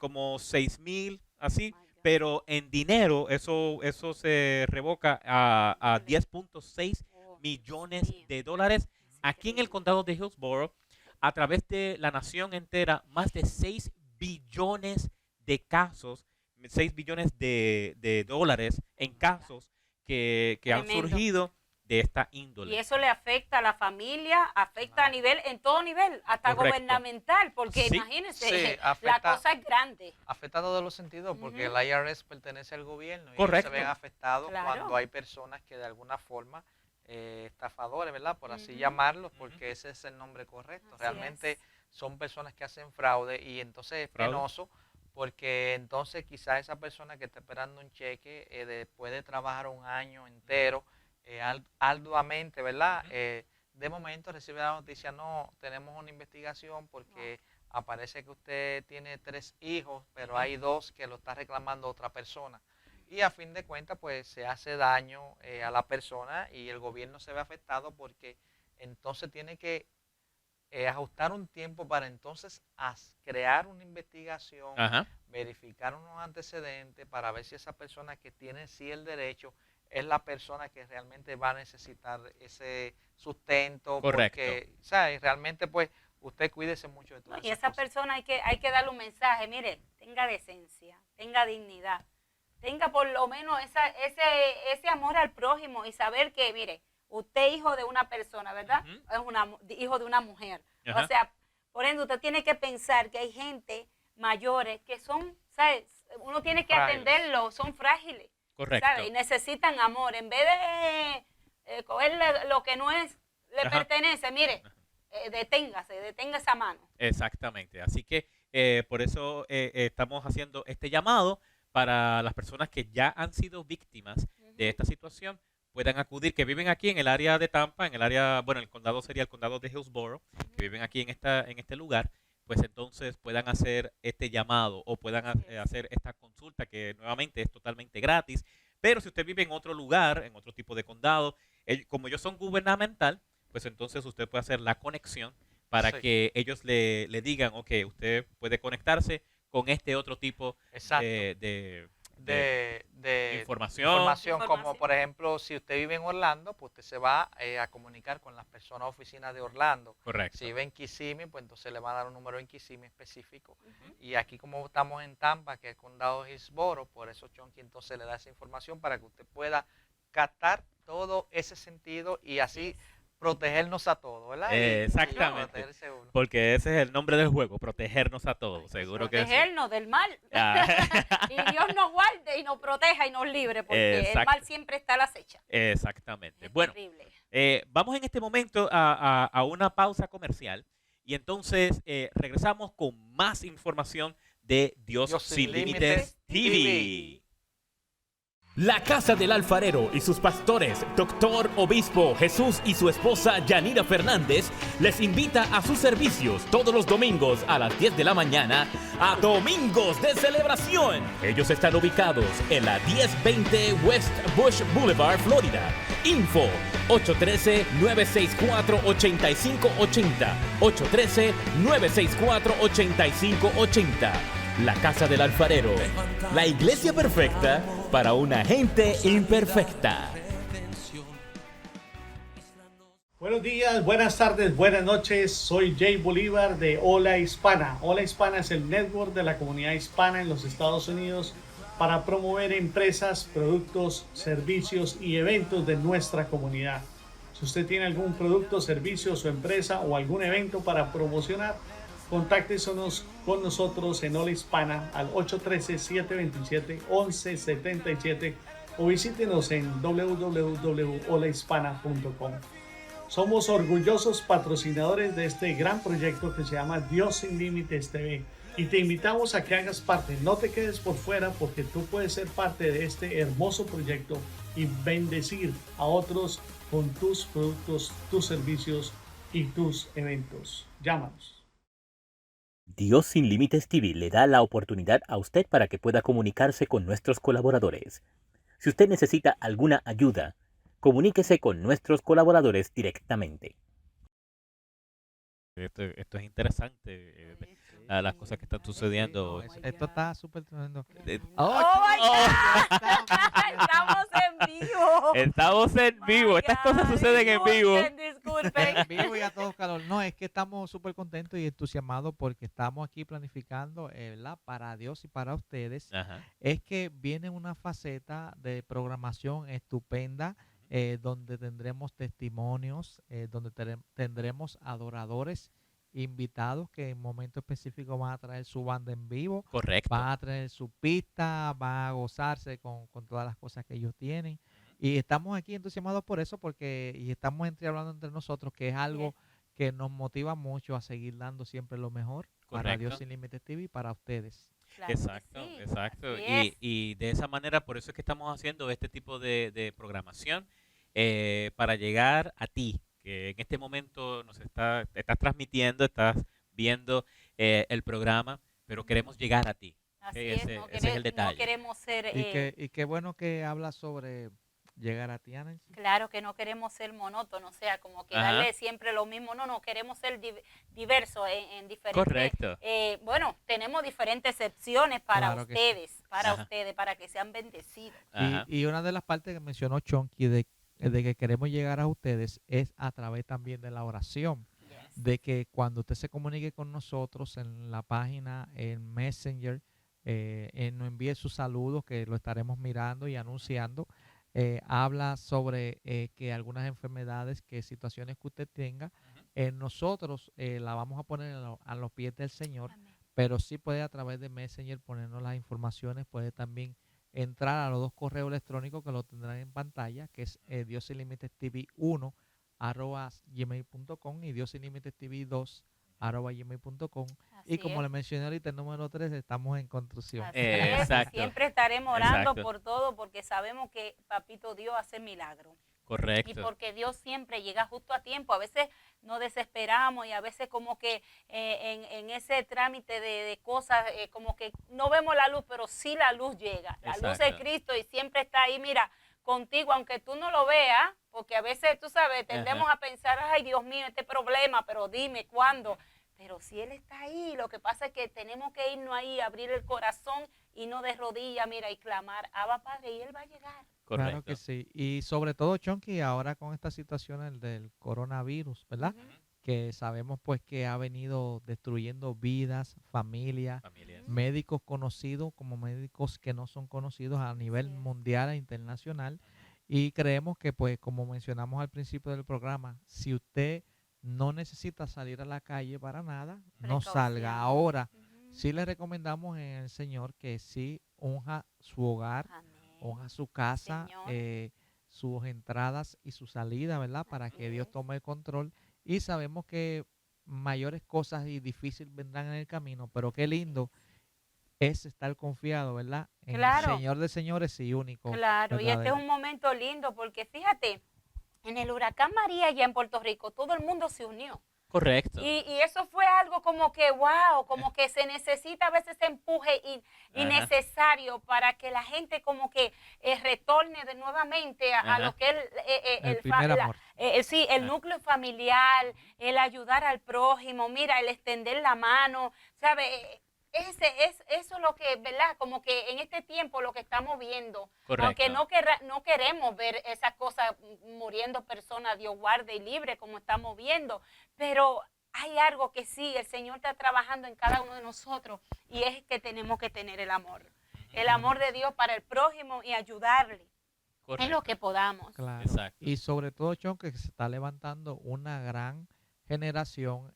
como 6,000, así, pero en dinero eso se revoca a 10.6 millones de dólares. Aquí en el condado de Hillsborough, a través de la nación entera, más de 6 billones de casos, 6 billones de dólares en casos que han Tremendo. surgido de esta índole. Y eso le afecta a la familia, afecta a nivel, en todo nivel, hasta Correcto. gubernamental, porque Sí. imagínense, Sí, la afecta- cosa es grande. Afecta a todos los sentidos porque el IRS pertenece al gobierno y ellos Correcto. se ven afectados Claro. cuando hay personas que de alguna forma, estafadores, ¿verdad? Por así llamarlos, porque ese es el nombre correcto. Así Realmente es. son personas que hacen fraude y entonces es Fraude. penoso porque entonces quizás esa persona que está esperando un cheque después de trabajar un año entero arduamente, ¿verdad? De momento recibe la noticia, no, tenemos una investigación porque aparece que usted tiene 3 hijos, pero hay 2 que lo está reclamando otra persona. y a fin de cuentas pues se hace daño a la persona y el gobierno se ve afectado porque entonces tiene que ajustar un tiempo para entonces crear una investigación, Ajá. verificar unos antecedentes para ver si esa persona que tiene sí el derecho es la persona que realmente va a necesitar ese sustento. Correcto. Porque, ¿sabes? Realmente pues usted cuídese mucho de todo No, eso. y esa persona hay que darle un mensaje, mire, tenga decencia, tenga dignidad, tenga por lo menos ese amor al prójimo y saber que, mire, usted es hijo de una persona, ¿verdad? Ujú. Es hijo de una mujer. Ajá. O sea, por ende, usted tiene que pensar que hay gente mayores que son, ¿sabes? Uno tiene que Frágiles. atenderlos, son frágiles, Correcto. ¿sabes? Y necesitan amor. En vez de cogerle lo que no es, le Ajá. pertenece, mire, detenga esa mano. Exactamente. Así que por eso estamos haciendo este llamado para las personas que ya han sido víctimas de esta situación, puedan acudir, que viven aquí en el área de Tampa, en el área, bueno, el condado sería el condado de Hillsborough, que viven aquí en este lugar, pues entonces puedan hacer este llamado o puedan hacer esta consulta que nuevamente es totalmente gratis. Pero si usted vive en otro lugar, en otro tipo de condado, como ellos son gubernamental, pues entonces usted puede hacer la conexión para Sí. que ellos le digan, ok, usted puede conectarse con este otro tipo Exacto. de información. Como Información. por ejemplo, si usted vive en Orlando, pues usted se va a comunicar con las personas oficinas de Orlando. Correcto. Si vive en Kissimmee, pues entonces le va a dar un número en Kissimmee específico. Y aquí como estamos en Tampa, que es el condado de Hillsborough, por eso Chonky entonces le da esa información para que usted pueda captar todo ese sentido y así protegernos a todos, ¿verdad? Exactamente. protegerse uno. Porque ese es el nombre del juego, protegernos a todos, seguro que sí. Protegernos del mal. Ah. Y Dios nos guarde y nos proteja y nos libre, porque el Exacto. mal siempre está a la acecha. Exactamente. Es Bueno, terrible. vamos en este momento a una pausa comercial y entonces regresamos con más información de Dios, Sin Límites TV. La Casa del Alfarero y sus pastores, Doctor Obispo Jesús y su esposa Yanira Fernández, les invita a sus servicios todos los domingos a las 10 de la mañana a Domingos de Celebración. Ellos están ubicados en la 1020 West Bush Boulevard, Florida. Info 813-964-8580. 813-964-8580. La Casa del Alfarero, la iglesia perfecta para una gente imperfecta. Buenos días, buenas tardes, buenas noches. Soy Jay Bolívar de Hola Hispana. Hola Hispana es el network de la comunidad hispana en los Estados Unidos para promover empresas, productos, servicios y eventos de nuestra comunidad. Si usted tiene algún producto, servicio, su empresa o algún evento para promocionar, contáctenos con nosotros en Hola Hispana al 813-727-1177 o visítenos en www.holahispana.com. Somos orgullosos patrocinadores de este gran proyecto que se llama Dios Sin Límites TV y te invitamos a que hagas parte. No te quedes por fuera porque tú puedes ser parte de este hermoso proyecto y bendecir a otros con tus productos, tus servicios y tus eventos. Llámanos. Dios Sin Límites TV le da la oportunidad a usted para que pueda comunicarse con nuestros colaboradores. Si usted necesita alguna ayuda, comuníquese con nuestros colaboradores directamente. Esto es interesante, las cosas que están sucediendo. Esto está súper tremendo. ¡Oh, my God! Estamos en vivo. Estamos en vivo. Estas cosas suceden en vivo. Disculpen. En vivo y a todo calor. No, es que estamos súper contentos y entusiasmados porque estamos aquí planificando, ¿verdad? Para Dios y para ustedes. Ajá. Es que viene una faceta de programación estupenda, donde tendremos testimonios, donde tendremos adoradores invitados que en momento específico van a traer su banda en vivo. Correcto. Van a traer su pista, van a gozarse con todas las cosas que ellos tienen. Y estamos aquí entusiasmados por eso, porque y estamos hablando entre nosotros, que es algo que nos motiva mucho a seguir dando siempre lo mejor para Correcto. Dios Sin Límites TV y para ustedes. Claro que Exacto, sí, exacto. así es. Y de esa manera, por eso es que estamos haciendo este tipo de programación para llegar a ti, que en este momento estás transmitiendo, estás viendo el programa, pero queremos llegar a ti. Así Ese- es, no, ese es el no detalle. queremos ser, Y qué bueno que habla sobre llegar a ti, Nancy. claro que no queremos ser monótonos, o sea, como que Ajá. darle siempre lo mismo, no, queremos ser diversos en diferentes, Correcto. bueno, tenemos diferentes secciones para Claro que sí. ustedes, Ajá. para que sean bendecidos. Ajá. Y una de las partes que mencionó Chonky de que queremos llegar a ustedes es a través también de la oración. Yes. De que cuando usted se comunique con nosotros en la página, en Messenger, nos envíe sus saludos, que lo estaremos mirando y anunciando. Habla sobre que algunas enfermedades, que situaciones que usted tenga, nosotros la vamos a poner a los pies del Señor, Amén. pero sí puede a través de Messenger ponernos las informaciones, puede también entrar a los 2 correos electrónicos que lo tendrán en pantalla, que es Dios Sin Límites TV 1 @gmail.com y Dios Sin Límites TV 2 @gmail.com. Y Así como es. le mencioné ahorita, el número 3, estamos en construcción. Así es, Exacto. siempre estaremos orando Exacto. por todo porque sabemos que Papito Dios hace milagros. Y Correcto. porque Dios siempre llega justo a tiempo. A veces nos desesperamos y a veces como que en ese trámite de cosas, como que no vemos la luz, pero sí la luz llega. La luz es Exacto. Cristo y siempre está ahí, mira, contigo, aunque tú no lo veas, porque a veces, tú sabes, tendemos a pensar, ay, Dios mío, este problema, pero dime cuándo. Pero si Él está ahí, lo que pasa es que tenemos que irnos ahí, abrir el corazón y no de rodillas, mira, y clamar, Abba Padre, y Él va a llegar. Correcto. Claro que sí. Y sobre todo, Chonky, ahora con esta situación del coronavirus, ¿verdad? Ujú. Que sabemos pues que ha venido destruyendo vidas, familias, Familias. médicos conocidos como médicos que no son conocidos a nivel Así es. mundial e internacional. Y creemos que pues como mencionamos al principio del programa, si usted no necesita salir a la calle para nada, no salga. Precaución. Ahora, Ujú. sí le recomendamos en el Señor que sí unja su hogar, Amén. unja su casa, Señor. sus entradas y su salida, ¿verdad? Para Así que Dios es. tome el control. Y sabemos que mayores cosas y difíciles vendrán en el camino, pero qué lindo es estar confiado, ¿verdad? En Claro. el Señor de señores y único. Claro, y este es verdadero. un momento lindo porque fíjate, en el huracán María allá en Puerto Rico, todo el mundo se unió. Correcto. Y eso fue algo como que, wow, como que se necesita a veces ese empuje Ajá. necesario para que la gente como que retorne de nuevamente a Ajá. lo que es El primer amor. sí, el Ah. núcleo familiar, el ayudar al prójimo, mira, el extender la mano, ¿sabe? Eso es lo que, ¿verdad? Como que en este tiempo lo que estamos viendo, Correcto. aunque no queremos ver esas cosas muriendo personas, Dios guarde y libre como estamos viendo, pero hay algo que sí, el Señor está trabajando en cada uno de nosotros y es que tenemos que tener el amor de Dios para el prójimo y ayudarle Correcto. en lo que podamos. Claro. Exacto. Y sobre todo, Chon, que se está levantando una gran generación.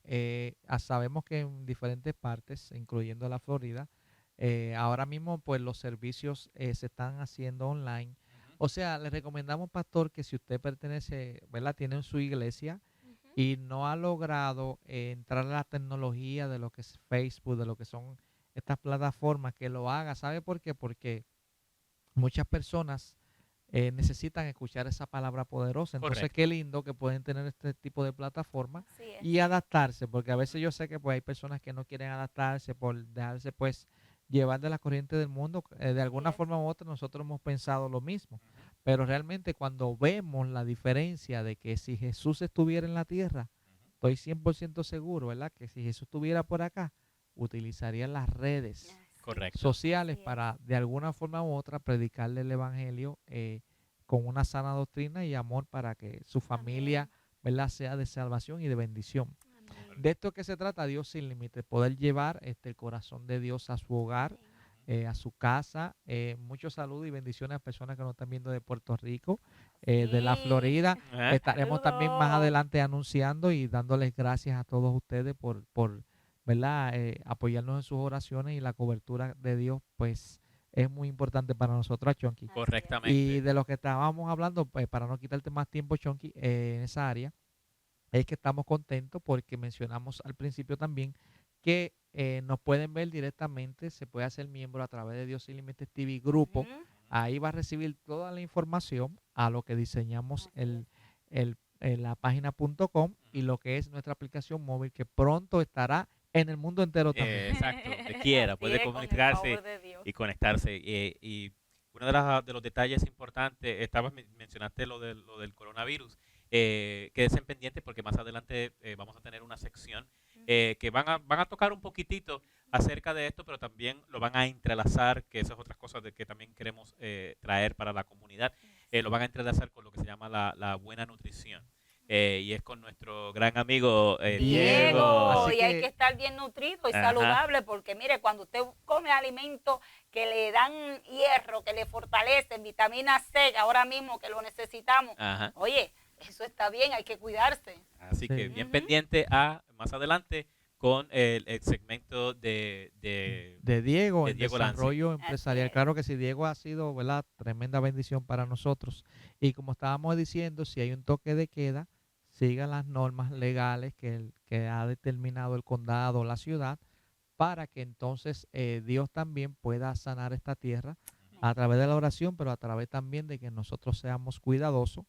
Sabemos que en diferentes partes, incluyendo la Florida, ahora mismo pues los servicios se están haciendo online. O sea, le recomendamos, pastor, que si usted pertenece, ¿verdad? Tiene su iglesia y no ha logrado entrar a la tecnología de lo que es Facebook, de lo que son estas plataformas, que lo haga. ¿Sabe por qué? Porque muchas personas necesitan escuchar esa palabra poderosa. Entonces, Correcto. qué lindo que pueden tener este tipo de plataforma Así es. y adaptarse, porque a veces yo sé que pues hay personas que no quieren adaptarse por dejarse pues llevar de la corriente del mundo. De alguna es. forma u otra nosotros hemos pensado lo mismo, pero realmente cuando vemos la diferencia de que si Jesús estuviera en la tierra, estoy 100% seguro, ¿verdad? Que si Jesús estuviera por acá, utilizaría las redes Correcto. sociales Así es. para de alguna forma u otra predicarle el evangelio con una sana doctrina y amor para que su familia, ¿verdad?, sea de salvación y de bendición. Amén. De esto que se trata, Dios sin límites, poder llevar el corazón de Dios a su hogar, a su casa. Muchos saludos y bendiciones a personas que nos están viendo de Puerto Rico, de la Sí. Florida. Ajá. Estaremos también más Saludos. adelante anunciando y dándoles gracias a todos ustedes por ¿verdad? Apoyarnos en sus oraciones, y la cobertura de Dios pues es muy importante para nosotros, Chonky. Correctamente. Y de lo que estábamos hablando, pues, para no quitarte más tiempo, Chonky, en esa área, es que estamos contentos porque mencionamos al principio también que nos pueden ver directamente, se puede hacer miembro a través de Dios Sin Límites TV Grupo. Ujú. Ahí va a recibir toda la información a lo que diseñamos Así la página.com y lo que es nuestra aplicación móvil, que pronto estará en el mundo entero también. Exacto, donde quiera, Así puede es, con el comunicarse favor de Dios. y conectarse. Y uno de los detalles importantes, mencionaste lo del coronavirus, quédense pendientes porque más adelante vamos a tener una sección que van a tocar un poquitito acerca de esto, pero también lo van a entrelazar, que esas otras cosas de que también queremos traer para la comunidad, lo van a entrelazar con lo que se llama la buena nutrición. Y es con nuestro gran amigo Diego. Así Y hay que- que estar bien nutrido y Ajá. saludable, porque mire, cuando usted come alimentos que le dan hierro, que le fortalecen, vitamina C, ahora mismo que lo necesitamos, Ajá. oye, eso está bien, hay que cuidarse. Así que Sí. bien pendiente a más adelante con el segmento de Diego, de en Diego Lanzi. desarrollo Así empresarial. es. Claro que sí, Diego ha sido, ¿verdad?, tremenda bendición para nosotros. Y como estábamos diciendo, si hay un toque de queda, sigan las normas legales que ha determinado el condado o la ciudad, para que entonces Dios también pueda sanar esta tierra a través de la oración, pero a través también de que nosotros seamos cuidadosos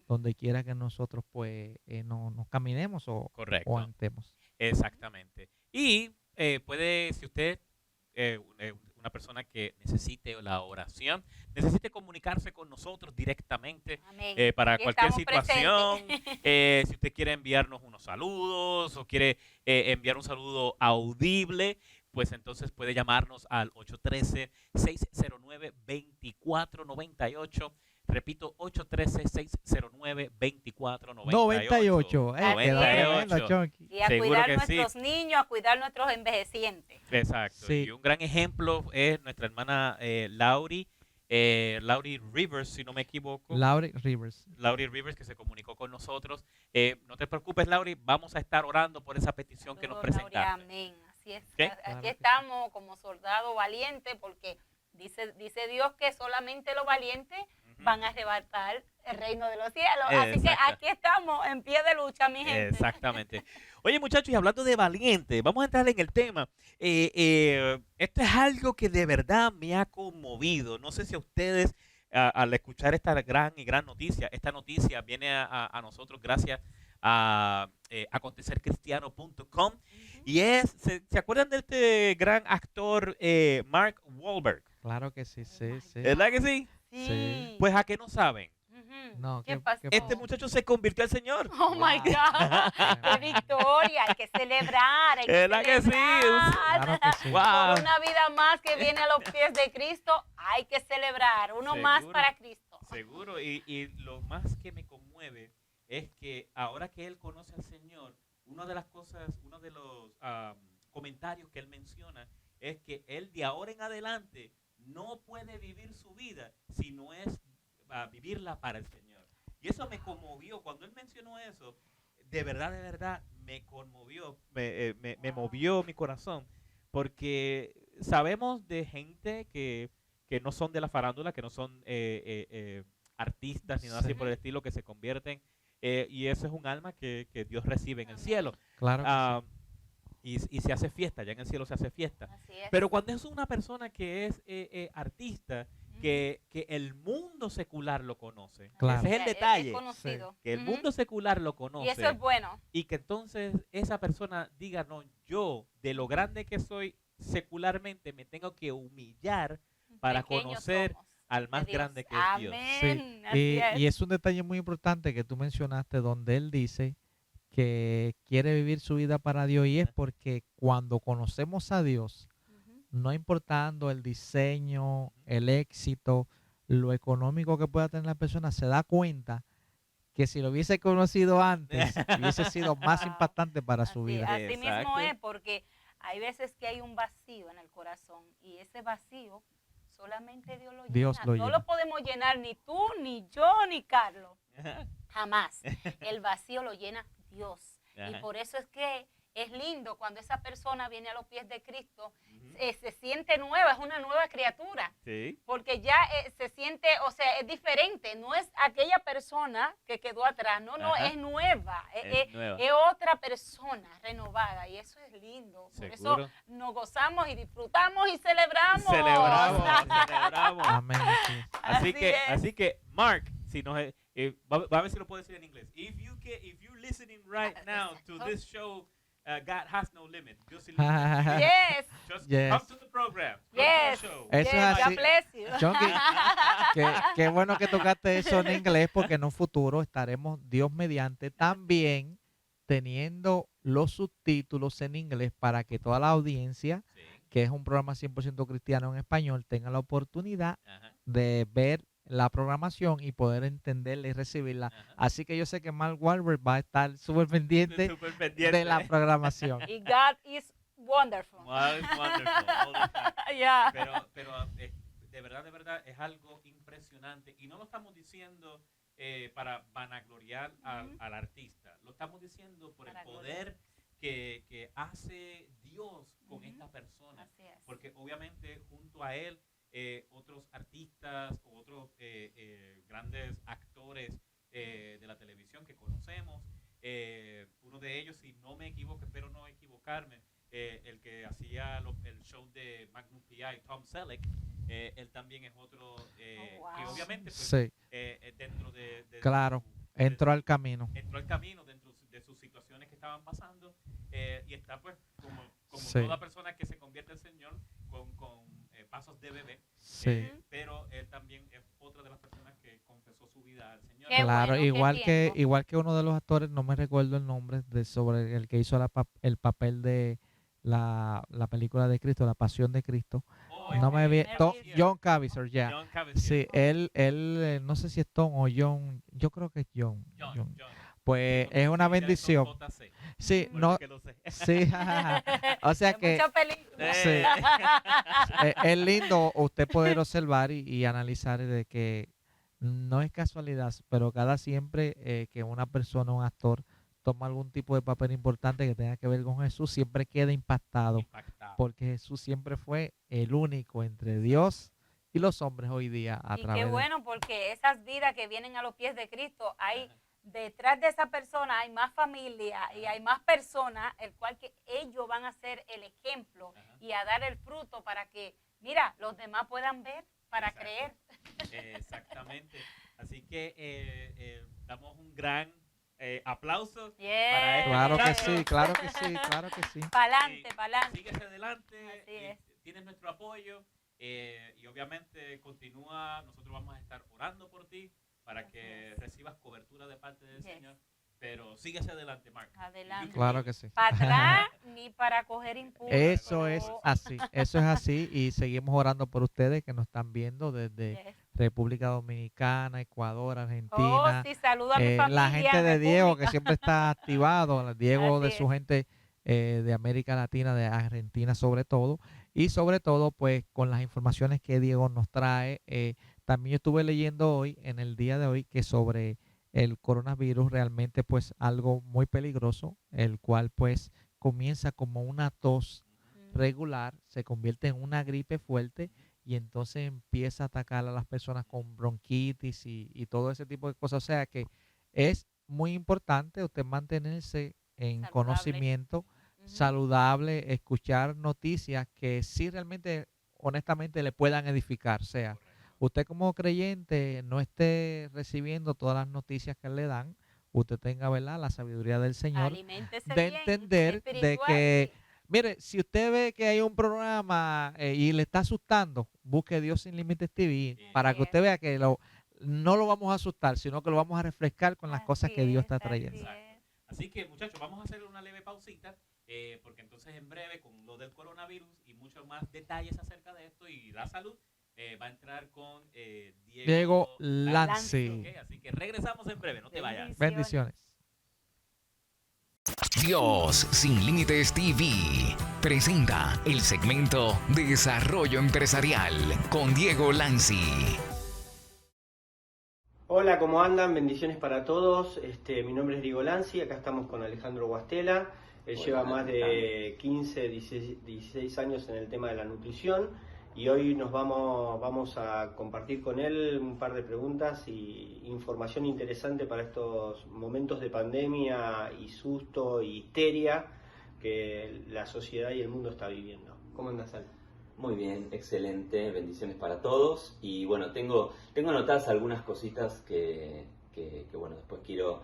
donde quiera que nosotros pues nos caminemos o Correcto. andemos. Exactamente. Y puede, si usted, una persona que necesite la oración, necesite comunicarse con nosotros directamente Amén. para Aquí cualquier estamos situación, presentes. si usted quiere enviarnos unos saludos o quiere enviar un saludo audible, pues entonces puede llamarnos al 813-609-2498. Repito, 813-609-2498. 98, quedó Así es. tremendo, Chonky. Y a Seguro cuidar que sí. nuestros niños, a cuidar nuestros envejecientes. Exacto. Sí. Y un gran ejemplo es nuestra hermana Laurie Rivers, si no me equivoco. Laurie Rivers. Laurie Rivers, que se comunicó con nosotros. No te preocupes, Laurie, vamos a estar orando por esa petición que nos Todo, Lauria, presentaste. amén. Así es. ¿Sí? Aquí Claro que sí. estamos como soldado valiente, porque dice Dios que solamente los valientes van a arrebatar el reino de los cielos. Así que Exacto. aquí estamos en pie de lucha, mi gente. Exactamente. Oye, muchachos, y hablando de valiente, vamos a entrar en el tema. Esto es algo que de verdad me ha conmovido. No sé si a ustedes, al escuchar esta gran noticia, esta noticia viene a nosotros gracias a acontecercristiano.com. Y ¿se acuerdan de este gran actor Mark Wahlberg? Claro que sí, sí, sí. ¿Verdad que sí? Sí. Pues a qué no saben. Ujú. No, ¿Qué ¿qué pasó? Este muchacho se convirtió al Señor. Oh my God, qué victoria, hay que celebrar, hay que ¿Verdad que sí? celebrar. Claro que sí. Wow. Por una vida más que viene a los pies de Cristo, hay que celebrar, uno más Seguro. para Cristo. Seguro, y lo más que me conmueve es que ahora que él conoce al Señor, una de las cosas, uno de los comentarios que él menciona es que él de ahora en adelante no puede vivir su vida si no es vivirla para el Señor. Y eso me conmovió. Cuando él mencionó eso, de verdad me conmovió, me movió mi corazón, porque sabemos de gente que no son de la farándula, que no son artistas ni nada así Sí. por el estilo, que se convierten, y eso es un alma que Dios recibe en el cielo. Claro que Ah, y se hace fiesta, ya en el cielo se hace fiesta. Así es. Pero cuando es una persona que es artista, que el mundo secular lo conoce, Claro. ese es el Es detalle, conocido. que el Ujú. mundo secular lo Y conoce, eso es bueno. y que entonces esa persona diga, no, yo de lo grande que soy secularmente me tengo que humillar para Pequeños conocer somos al más de Dios. grande que es Dios. Amén. sí. Así es. Y es un detalle muy importante que tú mencionaste, donde él dice que quiere vivir su vida para Dios, y es porque cuando conocemos a Dios, Ujú. no importando el diseño, el éxito, lo económico que pueda tener la persona, se da cuenta que si lo hubiese conocido antes, hubiese sido más impactante para su Así, vida. así mismo Exacto. es, porque hay veces que hay un vacío en el corazón, y ese vacío solamente Dios lo llena. Dios lo no llena. lo podemos llenar ni tú, ni yo, ni Carlos. Jamás. El vacío lo llena Dios. Y Ajá. por eso es que es lindo cuando esa persona viene a los pies de Cristo, se siente nueva, es una nueva criatura. Sí. Porque ya se siente, o sea, es diferente, no es aquella persona que quedó atrás, no, Ajá. es nueva, Es nueva. es otra persona renovada, y eso es lindo. Por Seguro. eso nos gozamos y disfrutamos y celebramos. Celebramos. Amén. Sí. Así Así que, es. así que, Mark, si nos, va a ver si lo puedo decir en inglés. If you're listening right now to this show, God has no limit. Just Yes. Just Yes. come to the program. Come Yes. to the show. Eso es Yes, así. God bless you. Chonky, qué bueno que tocaste eso en inglés porque en un futuro estaremos, Dios mediante, también teniendo los subtítulos en inglés para que toda la audiencia, Sí. que es un programa 100% cristiano en español, tenga la oportunidad Ajá, de ver la programación y poder entenderla y recibirla. ajá. Así que yo sé que Mark Wahlberg va a estar súper pendiente Súper pendiente. de la programación. Y God is wonderful. Wow, it's wonderful, all the time. Yeah. Pero de verdad, es algo impresionante. Y no lo estamos diciendo para vanagloriar al artista. Lo estamos diciendo por Para el poder que hace Dios con esta persona. Así es. Porque obviamente junto a él, otros artistas, otros grandes actores de la televisión que conocemos, uno de ellos, si no me equivoco, espero no equivocarme, el que hacía el show de Magnum P.I., Tom Selleck, él también es otro que wow. obviamente pues, Sí, dentro de claro, entró al camino. entró al camino dentro de sus situaciones que estaban pasando y está pues como Sí. toda persona que se convierte en Señor con pasos de bebé, Sí. pero él también es otra de las personas que confesó su vida al Señor. Qué Claro, bueno, qué tiempo. igual que uno de los actores, no me recuerdo el nombre, sobre el que hizo el papel de la película de Cristo, La Pasión de Cristo. Oh, No me vi, Mel Gibson. John Caviezel, ya. John Caviezel. Sí, él, no sé si es Tom o John, yo creo que es John. John. Pues es una bendición. JC, Sí, por no, el que lo sé. sí, o sea De que muchas películas. sí. Es lindo usted poder observar y analizar de que no es casualidad, pero cada siempre que una persona, un actor, toma algún tipo de papel importante que tenga que ver con Jesús, siempre queda impactado, porque Jesús siempre fue el único entre Dios y los hombres hoy día a Y través qué de... bueno, porque esas vidas que vienen a los pies de Cristo, hay detrás de esa persona hay más familia y hay más personas, el cual que ellos van a ser el ejemplo y a dar el fruto para que, mira, los demás puedan ver para creer. Exactamente. Así que damos un gran aplauso Yeah. para este Claro que muchacho. sí, claro que sí, claro que sí. Pa'lante, Sí, pa'lante. Síguese adelante, Así es. tienes nuestro apoyo y obviamente continúa, nosotros vamos a estar orando por ti para que recibas cobertura de parte del Yes. Señor, pero síguese adelante, Mark. Adelante. Claro que sí. Para atrás ni para coger impulso. Eso es así y seguimos orando por ustedes que nos están viendo desde Yes. República Dominicana, Ecuador, Oh, Argentina. sí, saludo a mi familia. La gente en de Diego que República. siempre está activado, Diego de Así su es. gente de América Latina, de Argentina sobre todo, y sobre todo pues con las informaciones que Diego nos trae. También yo estuve leyendo hoy, en el día de hoy, que sobre el coronavirus realmente pues algo muy peligroso, el cual pues comienza como una tos regular, se convierte en una gripe fuerte y entonces empieza a atacar a las personas con bronquitis y todo ese tipo de cosas. O sea que es muy importante usted mantenerse en Saludable. conocimiento, saludable, escuchar noticias que sí realmente, honestamente, le puedan edificar. O sea, usted como creyente no esté recibiendo todas las noticias que le dan, usted tenga, ¿verdad?, la sabiduría del Señor Aliméntese de bien, entender de espiritual, que, sí. mire, si usted ve que hay un programa y le está asustando, busque Dios Sin Límites TV para que usted vea que no lo vamos a asustar, sino que lo vamos a refrescar con las cosas que Dios está trayendo. Así que, muchachos, vamos a hacer una leve pausita, porque entonces en breve, con lo del coronavirus y muchos más detalles acerca de esto y la salud, va a entrar con Diego Lanzi. Ok, así que regresamos en breve, no te vayas. Bendiciones. Dios Sin Límites TV presenta el segmento Desarrollo Empresarial con Diego Lanzi. Hola, ¿cómo andan? Bendiciones para todos. Mi nombre es Diego Lanzi, acá estamos con Alejandro Guastela. Él lleva más de 15, 16 años en el tema de la nutrición y hoy nos vamos a compartir con él un par de preguntas y información interesante para estos momentos de pandemia y susto y histeria que la sociedad y el mundo está viviendo. ¿Cómo andas, Ale? Muy bien, excelente, bendiciones para todos y bueno, tengo anotadas algunas cositas que bueno, después quiero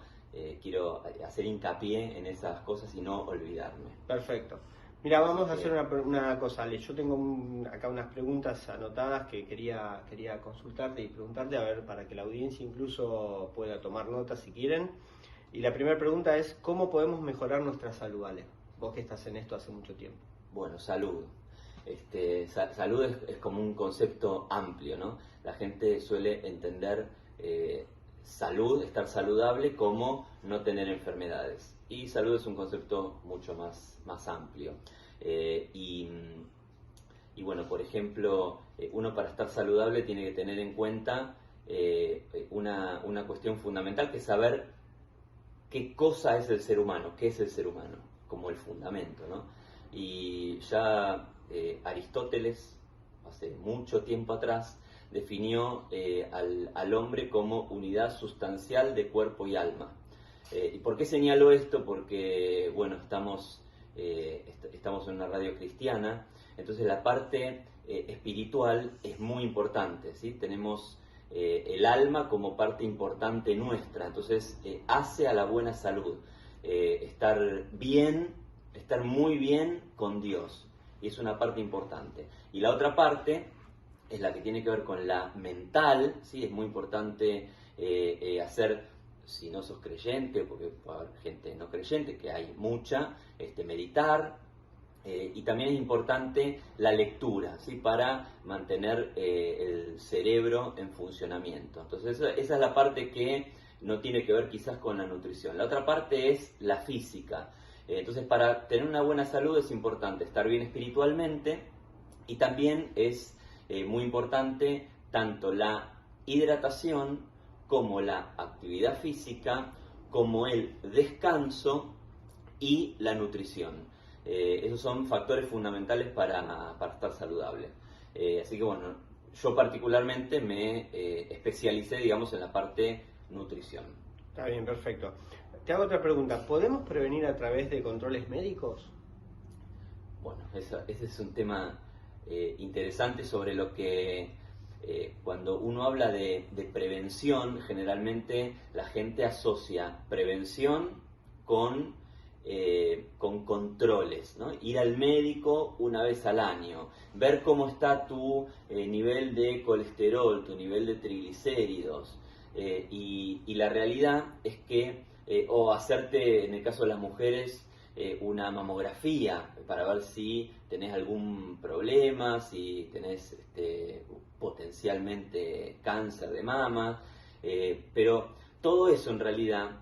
quiero hacer hincapié en esas cosas y no olvidarme. Perfecto. Mira, vamos a hacer una cosa, Ale. Yo tengo acá unas preguntas anotadas que quería consultarte y preguntarte, a ver, para que la audiencia incluso pueda tomar notas si quieren. Y la primera pregunta es, ¿cómo podemos mejorar nuestra salud, Ale? Vos que estás en esto hace mucho tiempo. Bueno, salud. Salud es como un concepto amplio, ¿no? La gente suele entender salud, estar saludable, como no tener enfermedades. Y salud es un concepto mucho más amplio. Y bueno, por ejemplo, uno para estar saludable tiene que tener en cuenta una cuestión fundamental, que es saber qué cosa es el ser humano, qué es el ser humano, como el fundamento, ¿no? Y ya Aristóteles, hace mucho tiempo atrás, definió al hombre como unidad sustancial de cuerpo y alma. ¿Y por qué señalo esto? Porque, bueno, estamos en una radio cristiana, entonces la parte espiritual es muy importante, ¿sí? Tenemos el alma como parte importante nuestra, entonces hace a la buena salud, estar muy bien con Dios, y es una parte importante. Y la otra parte es la que tiene que ver con la mental, ¿sí? Es muy importante hacer, si no sos creyente, porque va a haber gente no creyente, que hay mucha, meditar, y también es importante la lectura, ¿sí? Para mantener el cerebro en funcionamiento. Entonces esa es la parte que no tiene que ver quizás con la nutrición. La otra parte es la física. Entonces, para tener una buena salud es importante estar bien espiritualmente, y también es muy importante tanto la hidratación como la actividad física, como el descanso y la nutrición. Esos son factores fundamentales para estar saludable. Así que bueno, yo particularmente me especialicé, digamos, en la parte nutrición. Está bien, perfecto. Te hago otra pregunta. ¿Podemos prevenir a través de controles médicos? Bueno, ese es un tema interesante sobre lo que cuando uno habla de prevención, generalmente la gente asocia prevención con controles, ¿no? Ir al médico una vez al año, ver cómo está tu nivel de colesterol, tu nivel de triglicéridos, y la realidad es que, o hacerte, en el caso de las mujeres, una mamografía para ver si tenés algún problema, si tenés potencialmente cáncer de mama, pero todo eso en realidad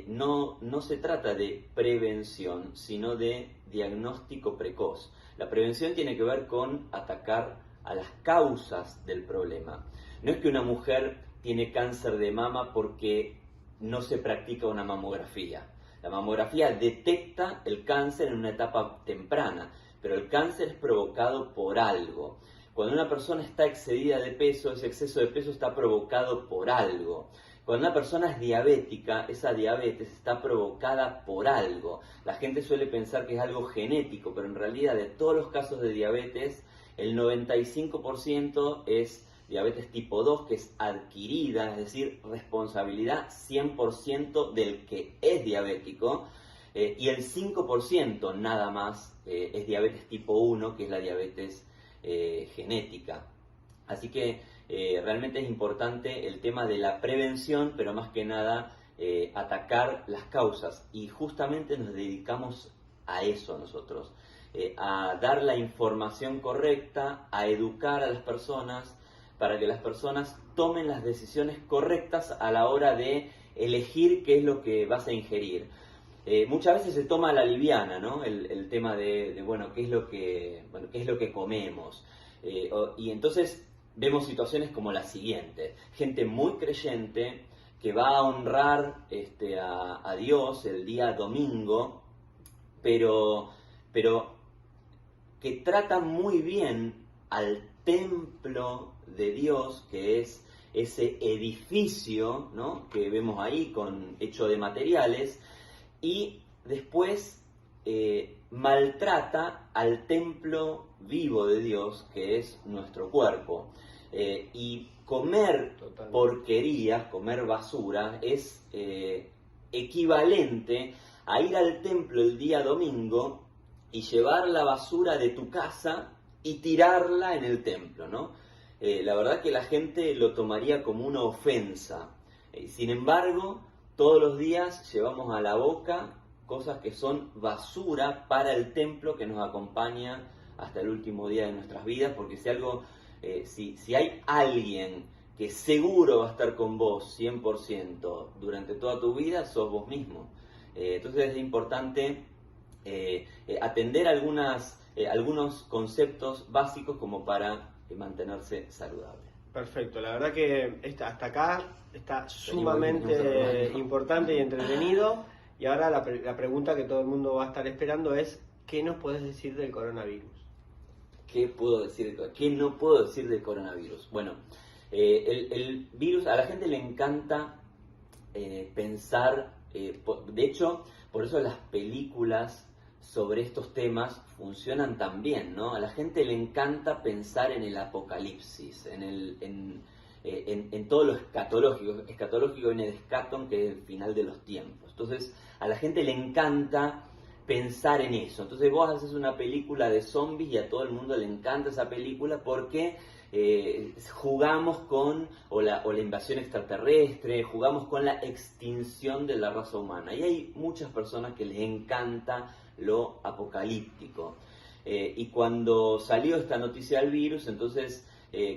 no se trata de prevención, sino de diagnóstico precoz. La prevención tiene que ver con atacar a las causas del problema. No es que una mujer tiene cáncer de mama porque no se practica una mamografía. La mamografía detecta el cáncer en una etapa temprana, pero el cáncer es provocado por algo. Cuando una persona está excedida de peso, ese exceso de peso está provocado por algo. Cuando una persona es diabética, esa diabetes está provocada por algo. La gente suele pensar que es algo genético, pero en realidad de todos los casos de diabetes, el 95% es diabetes tipo 2, que es adquirida, es decir, responsabilidad 100% del que es diabético, y el 5% nada más es diabetes tipo 1, que es la diabetes genética. Así que realmente es importante el tema de la prevención, pero más que nada atacar las causas, y justamente nos dedicamos a eso nosotros, a dar la información correcta, a educar a las personas, para que las personas tomen las decisiones correctas a la hora de elegir qué es lo que vas a ingerir. Muchas veces se toma a la liviana, ¿no? El tema de bueno, qué es lo que comemos. Y entonces vemos situaciones como la siguiente: gente muy creyente que va a honrar a Dios el día domingo, pero que trata muy bien al templo de Dios, que es ese edificio, ¿no?, que vemos ahí hecho de materiales, y después maltrata al templo vivo de Dios, que es nuestro cuerpo. Y comer porquerías, comer basura, es equivalente a ir al templo el día domingo y llevar la basura de tu casa y tirarla en el templo, ¿no? La verdad que la gente lo tomaría como una ofensa. Sin embargo, todos los días llevamos a la boca cosas que son basura para el templo que nos acompaña hasta el último día de nuestras vidas, porque si hay alguien que seguro va a estar con vos 100% durante toda tu vida, sos vos mismo. Entonces es importante atender algunos conceptos básicos como para mantenerse saludable. Perfecto, la verdad que hasta acá está sumamente importante y entretenido. Y ahora la pregunta que todo el mundo va a estar esperando es: ¿qué nos puedes decir del coronavirus? ¿Qué no puedo decir del coronavirus? Bueno, el virus, a la gente le encanta pensar, de hecho, por eso las películas sobre estos temas funcionan tan bien, ¿no? A la gente le encanta pensar en el apocalipsis, en todo lo escatológico viene de escaton, que es el final de los tiempos. Entonces, a la gente le encanta pensar en eso. Entonces vos haces una película de zombies y a todo el mundo le encanta esa película porque jugamos con o la invasión extraterrestre, jugamos con la extinción de la raza humana. Y hay muchas personas que les encanta lo apocalíptico. Y cuando salió esta noticia del virus, entonces,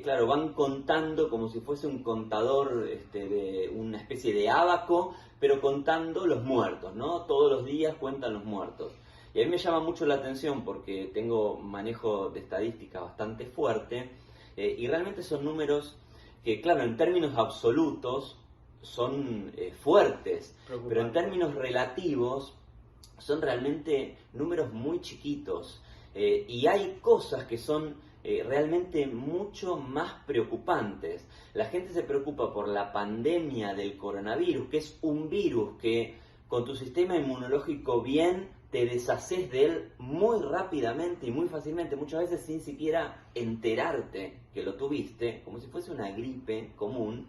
claro, van contando como si fuese un contador, de una especie de ábaco, pero contando los muertos, ¿no? Todos los días cuentan los muertos. Y a mí me llama mucho la atención porque tengo manejo de estadística bastante fuerte, y realmente son números que, claro, en términos absolutos son fuertes, pero en términos relativos son realmente números muy chiquitos, y hay cosas que son realmente mucho más preocupantes. La gente se preocupa por la pandemia del coronavirus, que es un virus que con tu sistema inmunológico bien te deshaces de él muy rápidamente y muy fácilmente, muchas veces sin siquiera enterarte que lo tuviste, como si fuese una gripe común,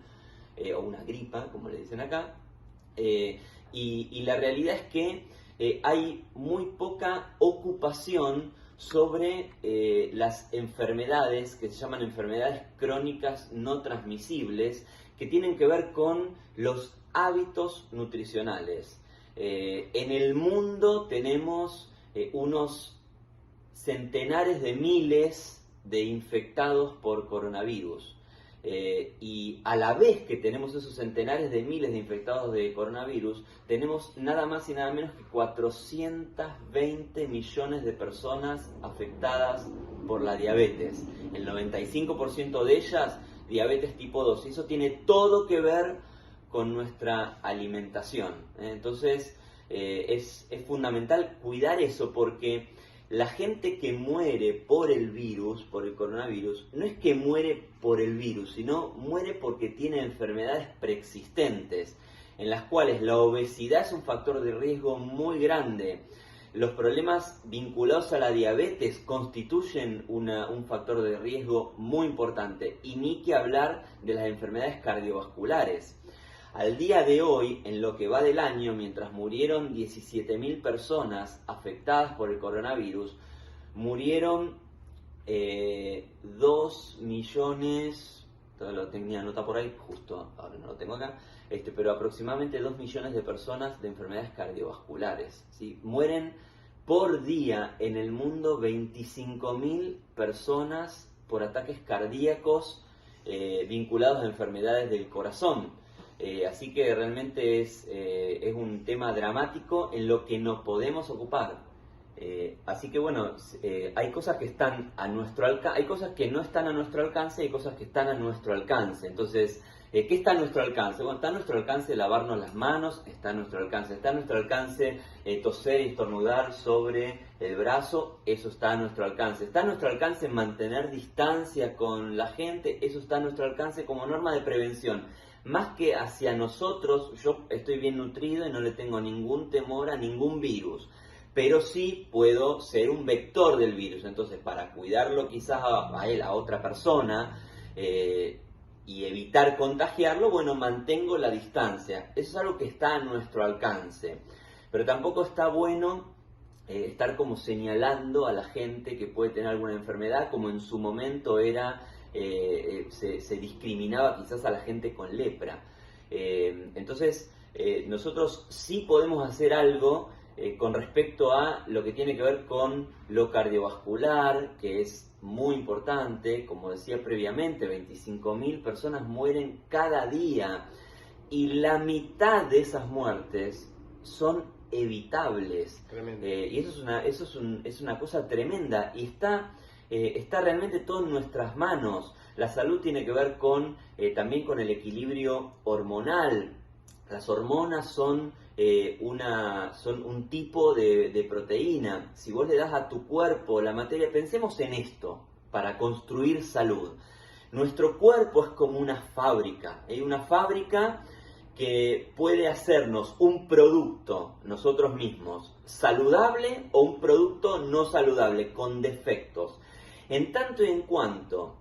o una gripa, como le dicen acá. Y la realidad es que hay muy poca ocupación sobre las enfermedades que se llaman enfermedades crónicas no transmisibles, que tienen que ver con los hábitos nutricionales. En el mundo tenemos unos centenares de miles de infectados por coronavirus. Y a la vez que tenemos esos centenares de miles de infectados de coronavirus, tenemos nada más y nada menos que 420 millones de personas afectadas por la diabetes. El 95% de ellas, diabetes tipo 2. Y eso tiene todo que ver con nuestra alimentación. Entonces, es fundamental cuidar eso, porque la gente que muere por el virus, por el coronavirus, no es que muere por el virus, sino muere porque tiene enfermedades preexistentes, en las cuales la obesidad es un factor de riesgo muy grande. Los problemas vinculados a la diabetes constituyen un factor de riesgo muy importante, y ni que hablar de las enfermedades cardiovasculares. Al día de hoy, en lo que va del año, mientras murieron 17.000 personas afectadas por el coronavirus, murieron 2 millones, lo tenía nota por ahí, justo ahora no lo tengo acá, pero aproximadamente 2 millones de personas de enfermedades cardiovasculares, ¿sí? Mueren por día en el mundo 25.000 personas por ataques cardíacos vinculados a enfermedades del corazón. Así que realmente es un tema dramático en lo que nos podemos ocupar. Así que bueno, hay cosas que están a nuestro alcance, hay cosas que no están a nuestro alcance y cosas que están a nuestro alcance. Entonces, ¿qué está a nuestro alcance? Bueno, está a nuestro alcance lavarnos las manos, está a nuestro alcance toser y estornudar sobre el brazo, eso está a nuestro alcance. Está a nuestro alcance mantener distancia con la gente, eso está a nuestro alcance como norma de prevención. Más que hacia nosotros, yo estoy bien nutrido y no le tengo ningún temor a ningún virus, pero sí puedo ser un vector del virus. Entonces, para cuidarlo quizás a él, a otra persona, y evitar contagiarlo, bueno, mantengo la distancia. Eso es algo que está a nuestro alcance. Pero tampoco está bueno estar como señalando a la gente que puede tener alguna enfermedad, como en su momento era, se discriminaba quizás a la gente con lepra. Entonces, nosotros sí podemos hacer algo con respecto a lo que tiene que ver con lo cardiovascular, que es muy importante. Como decía previamente, 25.000 personas mueren cada día y la mitad de esas muertes son evitables. Y eso es una cosa tremenda y está realmente todo en nuestras manos. La salud tiene que ver también con el equilibrio hormonal. Las hormonas son un tipo de proteína. Si vos le das a tu cuerpo la materia, pensemos en esto para construir salud. Nuestro cuerpo es como una fábrica. Hay una fábrica que puede hacernos un producto nosotros mismos saludable o un producto no saludable con defectos. En tanto y en cuanto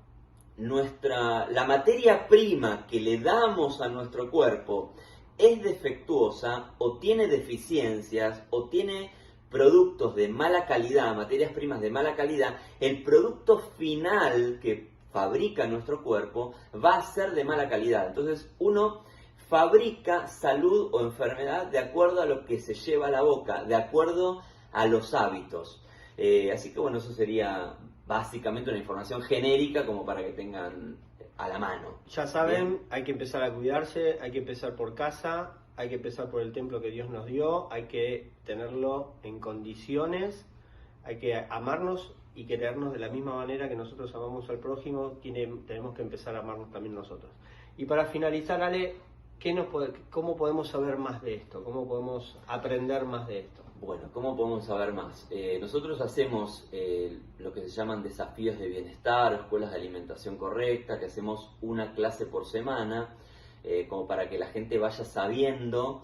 la materia prima que le damos a nuestro cuerpo es defectuosa o tiene deficiencias o tiene productos de mala calidad, materias primas de mala calidad, el producto final que fabrica nuestro cuerpo va a ser de mala calidad. Entonces uno fabrica salud o enfermedad de acuerdo a lo que se lleva a la boca, de acuerdo a los hábitos. Así que bueno, eso sería básicamente una información genérica como para que tengan a la mano. Ya saben, hay que empezar a cuidarse, hay que empezar por casa, hay que empezar por el templo que Dios nos dio, hay que tenerlo en condiciones, hay que amarnos y querernos de la misma manera que nosotros amamos al prójimo, tenemos que empezar a amarnos también nosotros. Y para finalizar, Ale, ¿cómo podemos saber más de esto? ¿Cómo podemos aprender más de esto? Bueno, ¿cómo podemos saber más? Nosotros hacemos lo que se llaman desafíos de bienestar, escuelas de alimentación correcta, que hacemos una clase por semana, como para que la gente vaya sabiendo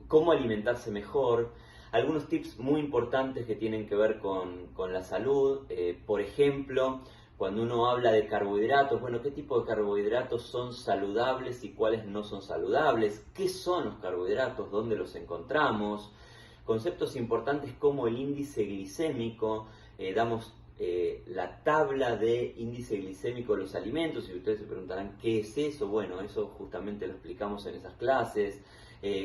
cómo alimentarse mejor. Algunos tips muy importantes que tienen que ver con la salud, por ejemplo, cuando uno habla de carbohidratos, bueno, ¿qué tipo de carbohidratos son saludables y cuáles no son saludables? ¿Qué son los carbohidratos? ¿Dónde los encontramos? Conceptos importantes como el índice glicémico, damos la tabla de índice glicémico de los alimentos, y ustedes se preguntarán ¿qué es eso? Bueno, eso justamente lo explicamos en esas clases.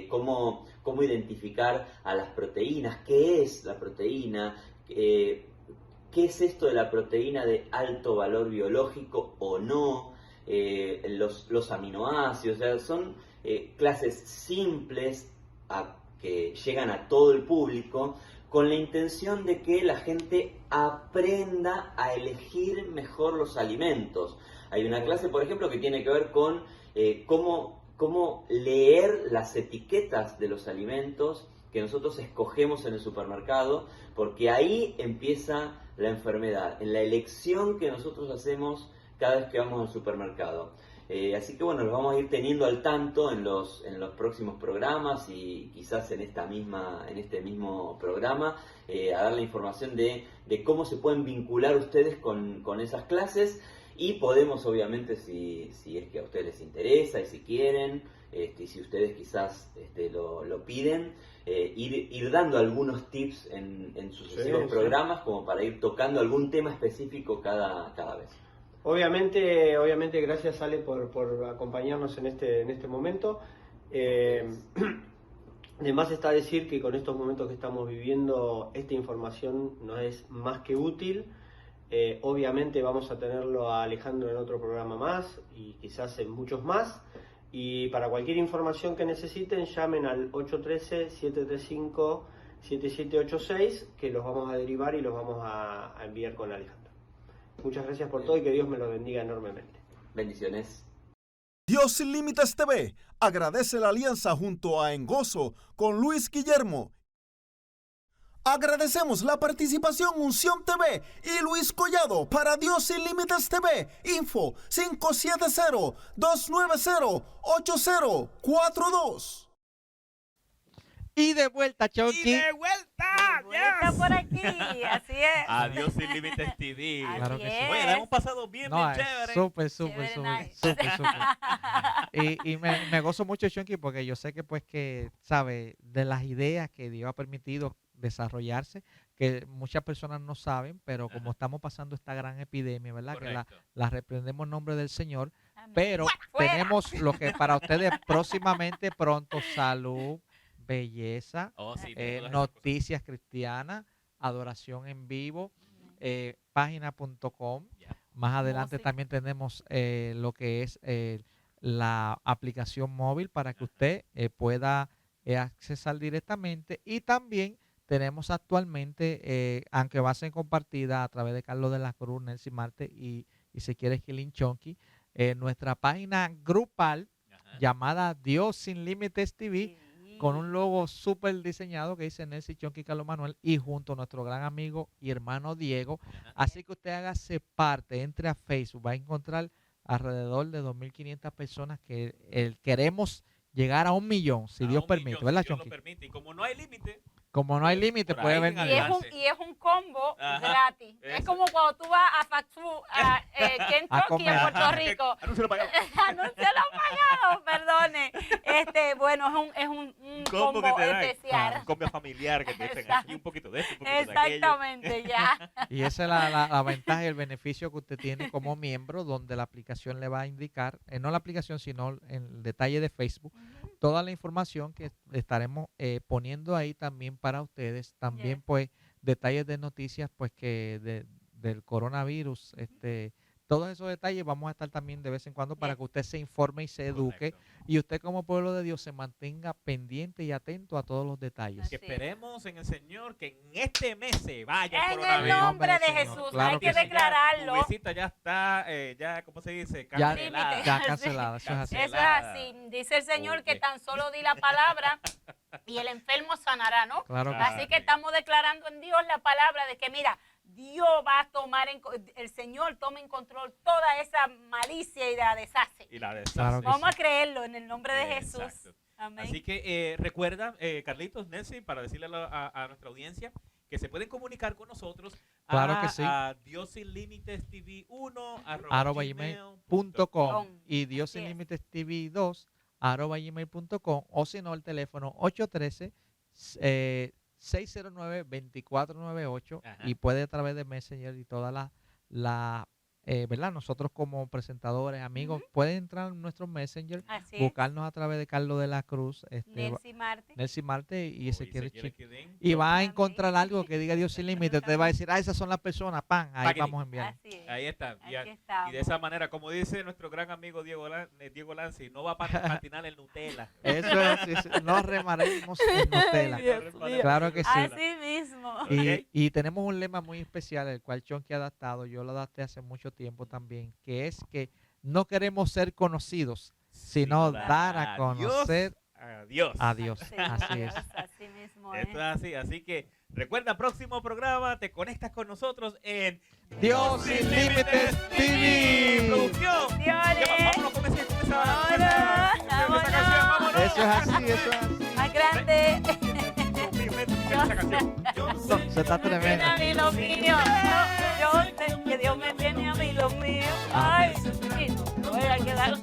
Cómo identificar a las proteínas, qué es la proteína, qué es esto de la proteína de alto valor biológico o no, los aminoácidos. O sea, son clases simples que llegan a todo el público con la intención de que la gente aprenda a elegir mejor los alimentos. Hay una clase, por ejemplo, que tiene que ver con cómo leer las etiquetas de los alimentos que nosotros escogemos en el supermercado, porque ahí empieza la enfermedad, en la elección que nosotros hacemos cada vez que vamos al supermercado. Así que bueno, los vamos a ir teniendo al tanto en los próximos programas y quizás en este mismo programa, a dar la información de cómo se pueden vincular ustedes con esas clases. Y podemos, obviamente, si es que a ustedes les interesa y si quieren, y si ustedes quizás lo piden, ir dando algunos tips en sucesivos programas, como para ir tocando algún tema específico cada vez. Obviamente, gracias Ale por acompañarnos en este momento. Además está decir que con estos momentos que estamos viviendo, esta información nos es más que útil. Obviamente vamos a tenerlo a Alejandro en otro programa más y quizás en muchos más. Y para cualquier información que necesiten, llamen al 813-735-7786, que los vamos a derivar y los vamos a enviar con Alejandro. Muchas gracias por todo y que Dios me lo bendiga enormemente. Bendiciones. Dios Sin Límites TV agradece la alianza junto a En Gozo con Luis Guillermo. Agradecemos la participación Unción TV y Luis Collado para Dios Sin Límites TV. Info 570-290-8042. Y de vuelta, Y Chonky. de vuelta. Está por aquí, así es. Adiós Sin Límites TV. Claro que sí. Oye, la hemos pasado bien, bien Es chévere. súper, Chévere, nice. súper. Y me gozo mucho, Chonky, porque yo sé que, pues, que, ¿sabe? De las ideas que Dios ha permitido desarrollarse, que muchas personas no saben, pero como estamos pasando esta gran epidemia, ¿verdad? Correcto. Que la reprendemos en nombre del Señor, Amén. pero Fuera. tenemos lo que para ustedes próximamente, pronto, salud, belleza, Oh, sí, todas esas cosas. noticias cristianas, adoración en vivo, página.com. Ya. Más adelante Música. también tenemos lo que es la aplicación móvil para que usted pueda accesar directamente. Y también tenemos actualmente, aunque va a ser compartida a través de Carlos de la Cruz, Nelson Marte y si quieres Killing Chonky, nuestra página grupal Ajá. llamada Dios Sin Límites TV, Sí. con un logo súper diseñado que dice Nelson Chonky Carlos Manuel y junto a nuestro gran amigo y hermano Diego. Ajá. Así que usted hágase parte, entre a Facebook, va a encontrar alrededor de 2.500 personas que queremos llegar a 1 millón, si A Dios 1 permite, millón, ¿verdad, si Dios lo Chonky? permite. Y como no hay límite, Como no hay límite, Por puede ahí en venir. adelante. Y es un combo Ajá, gratis. Es eso. como cuando tú vas a fast food, a Kentucky comer. en Puerto Ajá. Rico. Anúncialo para allá. Anúncialo pagado, perdone. Bueno, es un combo que te dan. especial. Un combo familiar que te dicen Exacto. aquí un poquito de esto, un poquito de aquello. Exactamente, ya. Y esa es la ventaja y el beneficio que usted tiene como miembro, donde la aplicación le va a indicar, no la aplicación, sino en el detalle de Facebook, toda la información que estaremos poniendo ahí también para ustedes. También, Yes. pues, detalles de noticias, pues, del coronavirus, todos esos detalles vamos a estar también de vez en cuando para Yes. que usted se informe y se eduque. Correcto. Y usted como pueblo de Dios se mantenga pendiente y atento a todos los detalles. Que Así es. esperemos en el Señor que en este mes se vaya el En el coronavirus. nombre de Señor. Jesús, Claro hay que que sí. declararlo. Tu visita ya está, ya, ¿cómo se dice? Ya, Cancelada. ya cancelada, eso es así. Eso es Cancelada. así. Dice el Señor que Ok. tan solo di la palabra y el enfermo sanará, ¿no? Claro que Ah, Así sí. que estamos declarando en Dios la palabra de que, mira, Dios va a tomar, el Señor toma en control toda esa malicia y la deshace. Y la deshace. Claro que Vamos a creerlo en el nombre de Exacto. Jesús. Amén. Así que recuerda, Carlitos, Nelson, para decirle a nuestra audiencia que se pueden comunicar con nosotros Claro que sí. a Dios Sin Límites TV 1 arroba gmail.com y Dios Así Sin es. Límites TV 2 arroba gmail.com, o si no el teléfono 813-609-2498 Ajá. y puede a través de Messenger y toda la ¿verdad? Nosotros como presentadores, amigos, pueden entrar en nuestro Messenger, Así es. buscarnos a través de Carlos de la Cruz, Nancy Marte. Nelson Marte y Ezequiel quiere Chico. que den. Y va a Amén. encontrar algo que diga Dios sin límite. Te va a decir, esas son las personas, pan, ahí Paquete. vamos a enviar. Así es. Ahí está. Aquí estamos. Y de esa manera, como dice nuestro gran amigo Diego Lanzi, no va a patinar el Nutella. Eso es, no remaremos en Nutella. Ay, Dios mío. Claro que sí. Así mismo. Ok. Y tenemos un lema muy especial, el cual Chonky ha adaptado, yo lo adapté hace mucho tiempo también, que es que no queremos ser conocidos, sino dar a conocer Adiós. a Dios. Sí, Así es. Así mismo es. Esto es así. Así que recuerda, próximo programa, te conectas con nosotros en Dios Sin Límites TV. Producción. Bendiciones. Vámonos con esa Vámonos, canción. Vámonos. Eso es así, eso es así. Más grande. Esa canción. No, se está Tiene tremendo. a mí lo mío. Yo sé que Dios me tiene a mí lo mío. Ay, sí, no voy a quedar.